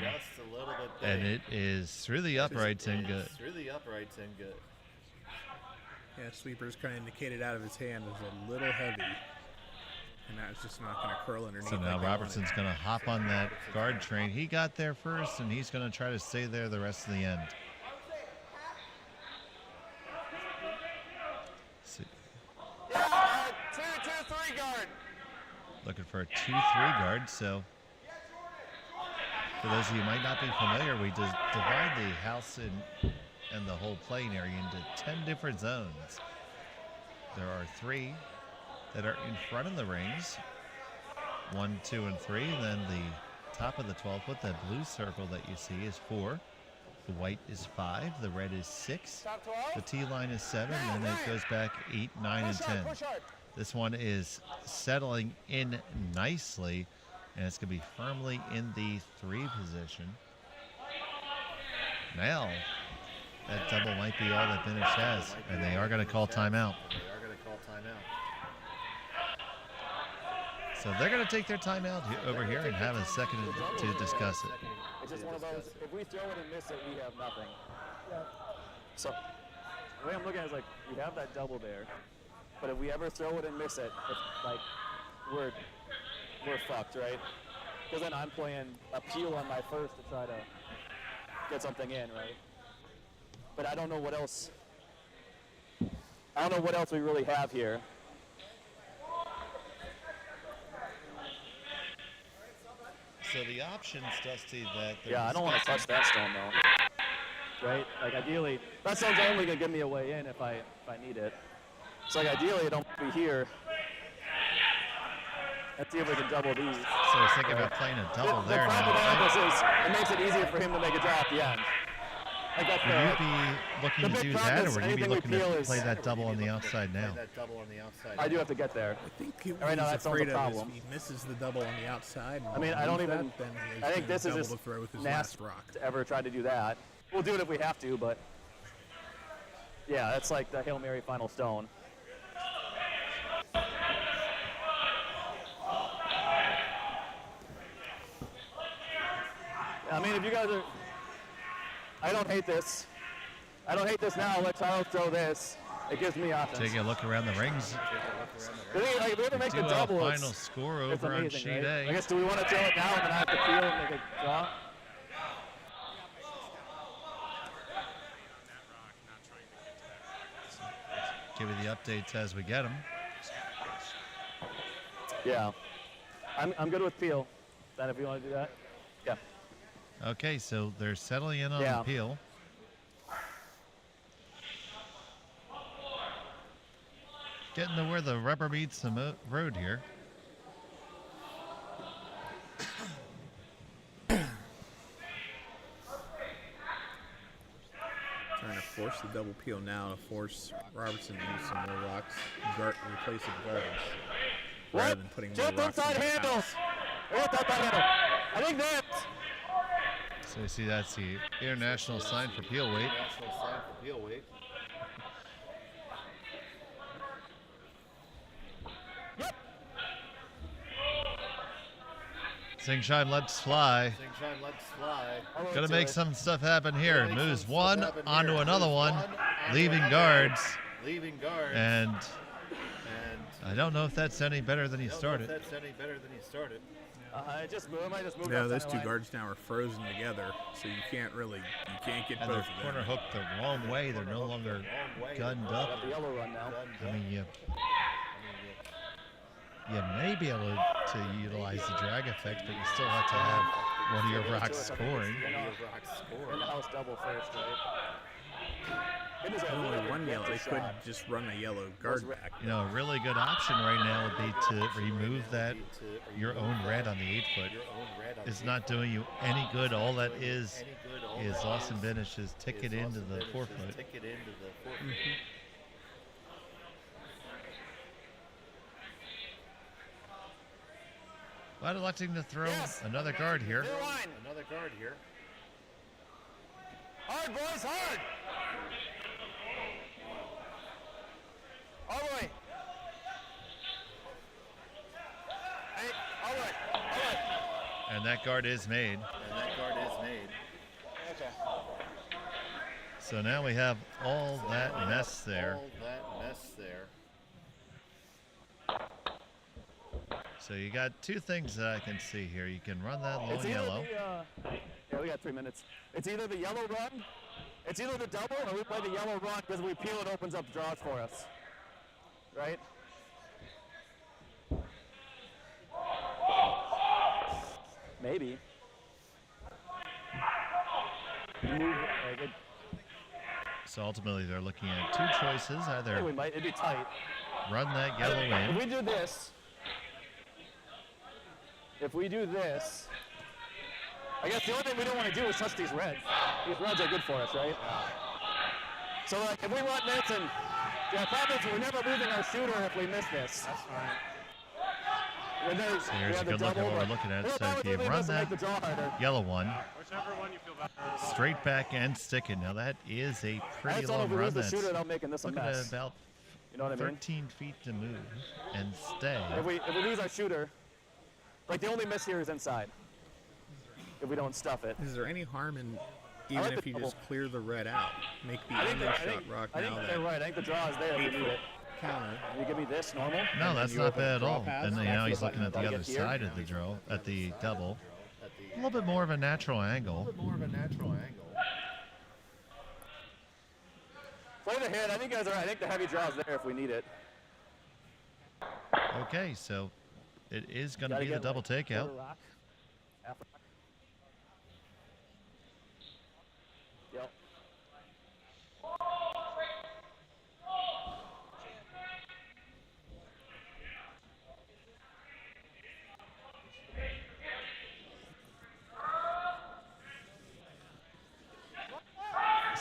and it is through the uprights and good. Yeah, sweeper's kind of indicated out of his hand is a little heavy. And that's just not going to curl underneath. So now Robertson's going to hop on that guard train. He got there first, and he's going to try to stay there the rest of the end. See. 2-2-3 guard. Looking for a 2-3 guard. So for those of you who might not be familiar, we just divide the house and the whole playing area into 10 different zones. There are 3 that are in front of the rings, 1, 2, and 3. Then the top of the 12-foot, that blue circle that you see, is 4. The white is 5. The red is 6. Top 12. The tee line is 7. And it goes back 8, 9, and 10. Push hard. This one is settling in nicely, and it's going to be firmly in the 3 position. Now, that double might be all that Binish has, and they are going to call timeout. So they're going to take their timeout over here and have a second to discuss it. It's just one of those, if we throw it and miss it, we have nothing. So the way I'm looking at it is like, we have that double there, but if we ever throw it and miss it, it's like, we're fucked, right? Because then I'm playing a peel on my first to try to get something in, right? But I don't know what else. I don't know what else we really have here. So the options, Dusty, that Yeah, I don't want to touch that stone though. Right? Like ideally, that stone's only gonna give me a way in if I need it. So like ideally, I don't be here. Let's see if we can double these. So he's thinking about playing a double The there problem with now. Ambus is it makes it easier for him to make a draw at the end. Like that's Would you be looking the to big do problem that, or is would you be anything we looking peel to is- play that double on the outside now? I do have to get there. I think what Right now, he's that sounds afraid a of is problem. if he misses the double on the outside. I mean, I don't leaves even. that, then he's I think gonna this is double just the throw with his last nasty rock. to ever try to do that. We'll do it if we have to, but yeah, that's like the Hail Mary final stone. I mean, if you guys are, I don't hate this. I don't hate this now. Let Charles throw this. It gives me options. Taking a look around the rings. If we ever make Do the a double, final it's score over on amazing, sheet right? A. I guess, do we want to throw it now and then I have to peel and make a draw? Give you the updates as we get them. Yeah. I'm good with peel. Then if you want to do that. Yeah. Okay, so they're settling in on Yeah. the peel. Getting to where the rubber meets the road here. Trying to force the double peel now to force Robertson to use some more rocks, replacing guards, rather than putting more Jump rocks in inside the handle. house. Hit that handle. I think that. So you see that's the international sign for peel weight. Yep. Zingsheim lets fly. Gonna make some stuff happen here. Moves one onto another one, leaving guards. And I don't know if that's any better than he started. It might just move. No, outside those the two line. guards now are frozen together, so you can't get And both they're of corner them. hooked the wrong way. They're no longer gunned up. Got the yellow run now. I mean, you may be able to utilize the drag effect, but you still have to have one of your rocks scoring. In the house double first, right? There's only one yellow. They could just run a yellow guard back. You know, a really good option right now would be to remove your own red on the 8-foot. It's not doing you any good. All that is Austin Binish's ticket into the 4-foot. But electing to throw another guard here. Hard, boys, hard. All the way. Hey, all the way. And that guard is made. Okay. So now we have all that mess there. So you got two things that I can see here. You can run that low yellow. Yeah, we got 3 minutes. It's either the yellow run, it's either the double, or we play the yellow run because we peel it opens up draws for us. Right? Maybe. So ultimately they're looking at two choices. Either we might. It'd be tight. run that yellow If in. we do this, I guess the only thing we don't want to do is touch these reds. These reds are good for us, right? So like, if we run this, and the problem is we're never losing our shooter if we miss this. That's fine. So here's a good look at what we're looking at. So if you run that yellow one, straight back and stick it. Now that is a pretty long run. That's looking at about 13 feet to move and stay. If we lose our shooter, like the only miss here is inside. If we don't stuff it. Is there any harm in even if you just clear the red out, make the ending shot rock I think they're right. I think the draw is there if you need it. Counter. You give me this normal? No, that's not bad at all. And now he's looking at the other side of the draw, at the double. A little bit more of a natural angle. Play the hit. I think you guys are right. I think the heavy draw is there if we need it. Okay, so it is going to be the double takeout. Yep.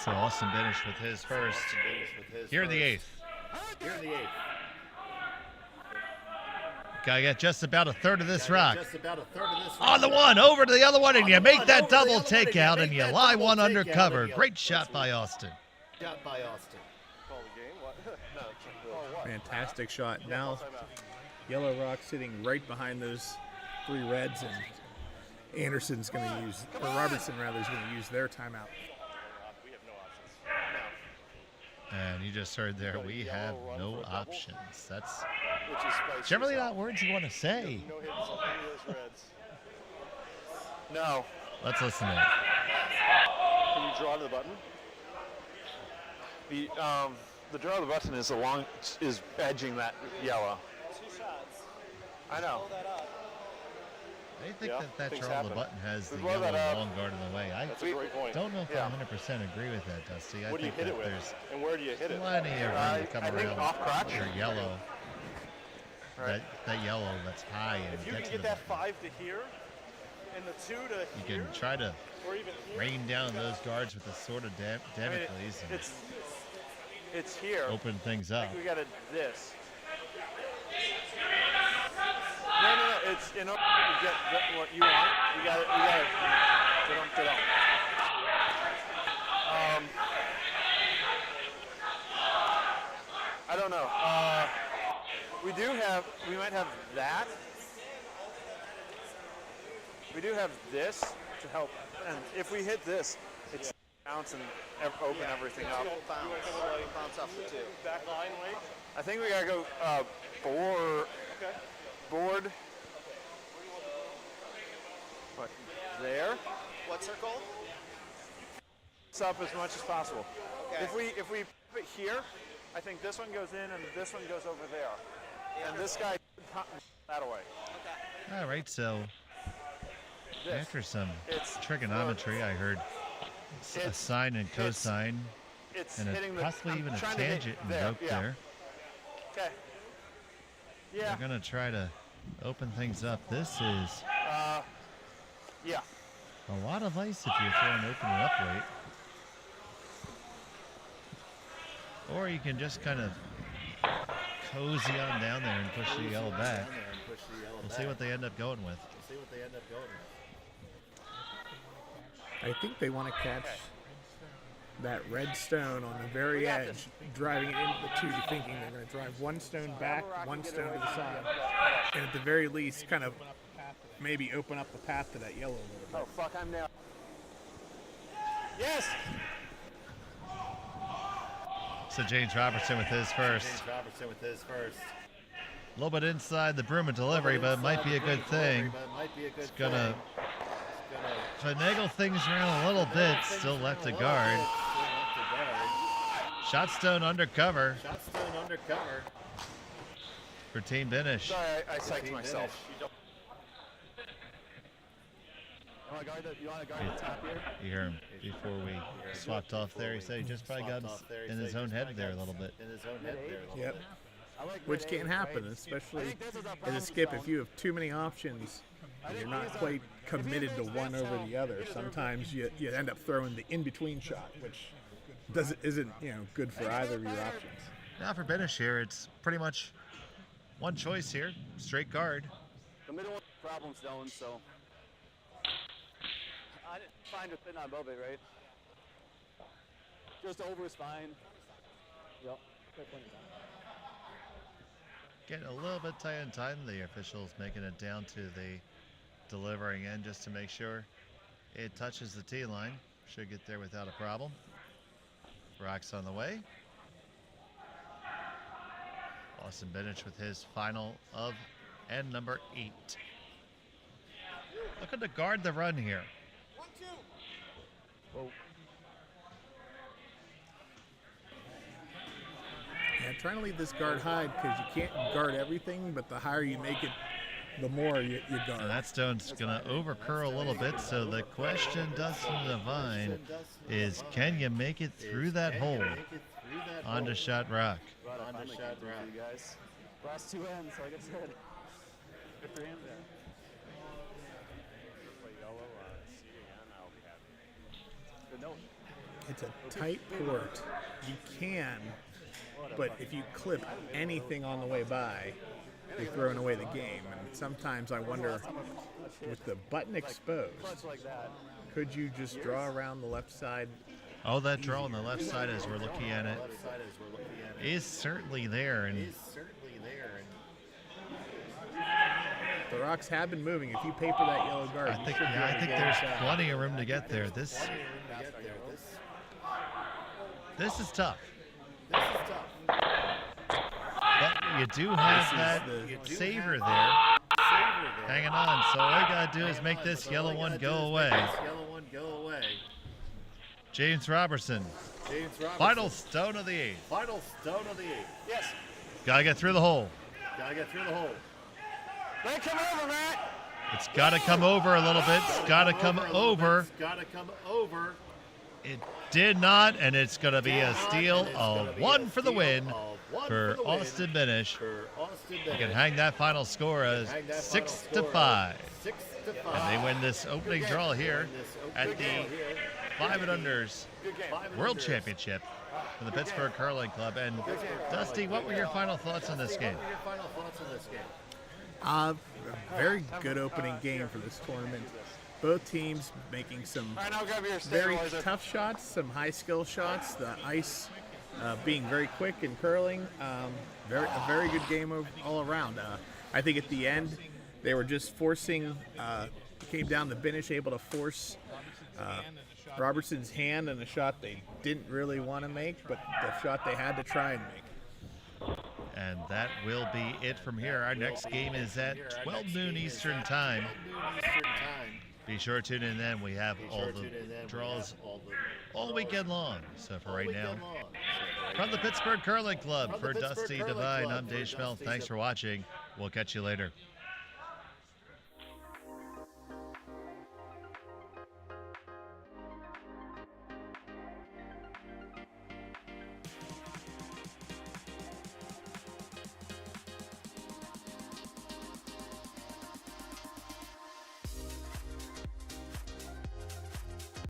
So Austin Binish with his first. Here in the 8th. Gotta get just about a third of this rock. On the one, over to the other one, and you make that double takeout, and you lie one under cover. Great shot by Austin. Fantastic shot. Now, Yellow Rock sitting right behind those 3 reds, and Anderson's going to use, or Robertson rather, is going to use their timeout. And you just heard there, we have no options. That's generally not words you want to say. No. Let's listen in. Can you draw to the button? The draw to the button is edging that yellow. I know. I think that draw of the button has the yellow long guard in the way. I don't know if I 100% agree with that, Dusty. I think that there's and where do you hit it? plenty of room to come around off crotch. your yellow. Right. That yellow that's high and If you get can to get the that button. 5 to here and the 2 to You here, can try to or even here. rain down those guards with a sort of Damocles and It's here. open things up. We got to this. No. It's in order to get what you want. You got to. I don't know. We might have that. We do have this to help. And if we hit this, it's bounce and open everything up. Bounce off the 2. Back line, wait. I think we gotta go board. there. What circle? It's up as much as possible. Okay. If we put it here, I think this one goes in and this one goes over there. And this guy that away. Okay. All right, so This. after some It's trigonometry, I heard a It's- sine and cosine, It's and hitting the possibly I'm even a trying to hit tangent there. invoked Yeah. there. Okay. Yeah. We're going to try to open things up. This is Yeah. a lot of ice if you're throwing open and up weight. Or you can just kind of cozy on down there and push the yellow back. We'll see what they end up going with. I think they want to catch that red stone on the very edge, driving it into the two, thinking they're going to drive one stone back, one stone to the side, and at the very least, kind of maybe open up the path to that yellow a little bit. Oh fuck, I'm down. Yes. So James Robertson with his first. A little bit inside the broom of delivery, but it might be a good thing. It's going to finagle things around a little bit. Still left to guard. Shot stone undercover for Team Binish. Sorry, I psyched myself. You want to guard the top here? You hear him before we swapped off there. He said he just probably got in his own head there a little bit. Yep. I like Which mid-8, can happen, right? especially this is a as a problem skip. zone. If you have too many options, and you're not quite committed to one over the other, sometimes you end up throwing the in-between shot, which isn't good for either of your options. Now for Binish here, it's pretty much one choice here, straight guard. The middle one's a problem zone, so I didn't find a thin on above it, right? Just over is fine. Yep. Getting a little bit tight on time. The officials making it down to the delivering end just to make sure it touches the tee line. Should get there without a problem. Rocks on the way. Austin Binish with his final of end number 8. Looking to guard the run here. Yeah, trying to leave this guard high because you can't guard everything, but the higher you make it, the more you guard. And that stone's going to over curl a little bit. So the question, Dustin Devine, is can you make it through that hole onto Shot Rock? You guys. Last two ends, like I said. Good for him there. Good note. It's a tight port. You can, but if you clip anything on the way by, you're throwing away the game. And sometimes I wonder, with the button exposed, Clutch like that. could you just draw around the left side? Oh, that draw on the left side as we're looking at it is certainly there. And The rocks have been moving. If you paper that yellow guard, I think there's plenty of room to get there. This is tough. But you do have that saver there hanging on. So all you got to do is make this yellow one go away. James Robertson. Final stone of the 8th. Yes. Got to get through the hole. They come over, Matt. It's got to come over a little bit. It's got to come over. It did not, and it's going to be a steal of 1 for the win for Austin Binish. You can hang that final score as 6-5. And they win this opening draw here at the 5 and Unders World Championship for the Pittsburgh Curling Club. And Dusty, what were your final thoughts on this game? A very good opening game for this tournament. Both teams making some All right, now grab your very stabilizer. tough shots, some high skill shots. The ice being very quick and curling. A very good game all around. I think at the end they were just forcing. Came down to Binish, able to force Robertson's hand in a shot they didn't really want to make, but the shot they had to try and make. And that will be it from here. Our next game is at 12 noon Eastern Time Be sure to tune in then. We have all the draws all weekend long. So for right now, from the Pittsburgh Curling Club, for Dusty Divine, I'm Dave Schmelt. Thanks for watching. We'll catch you later.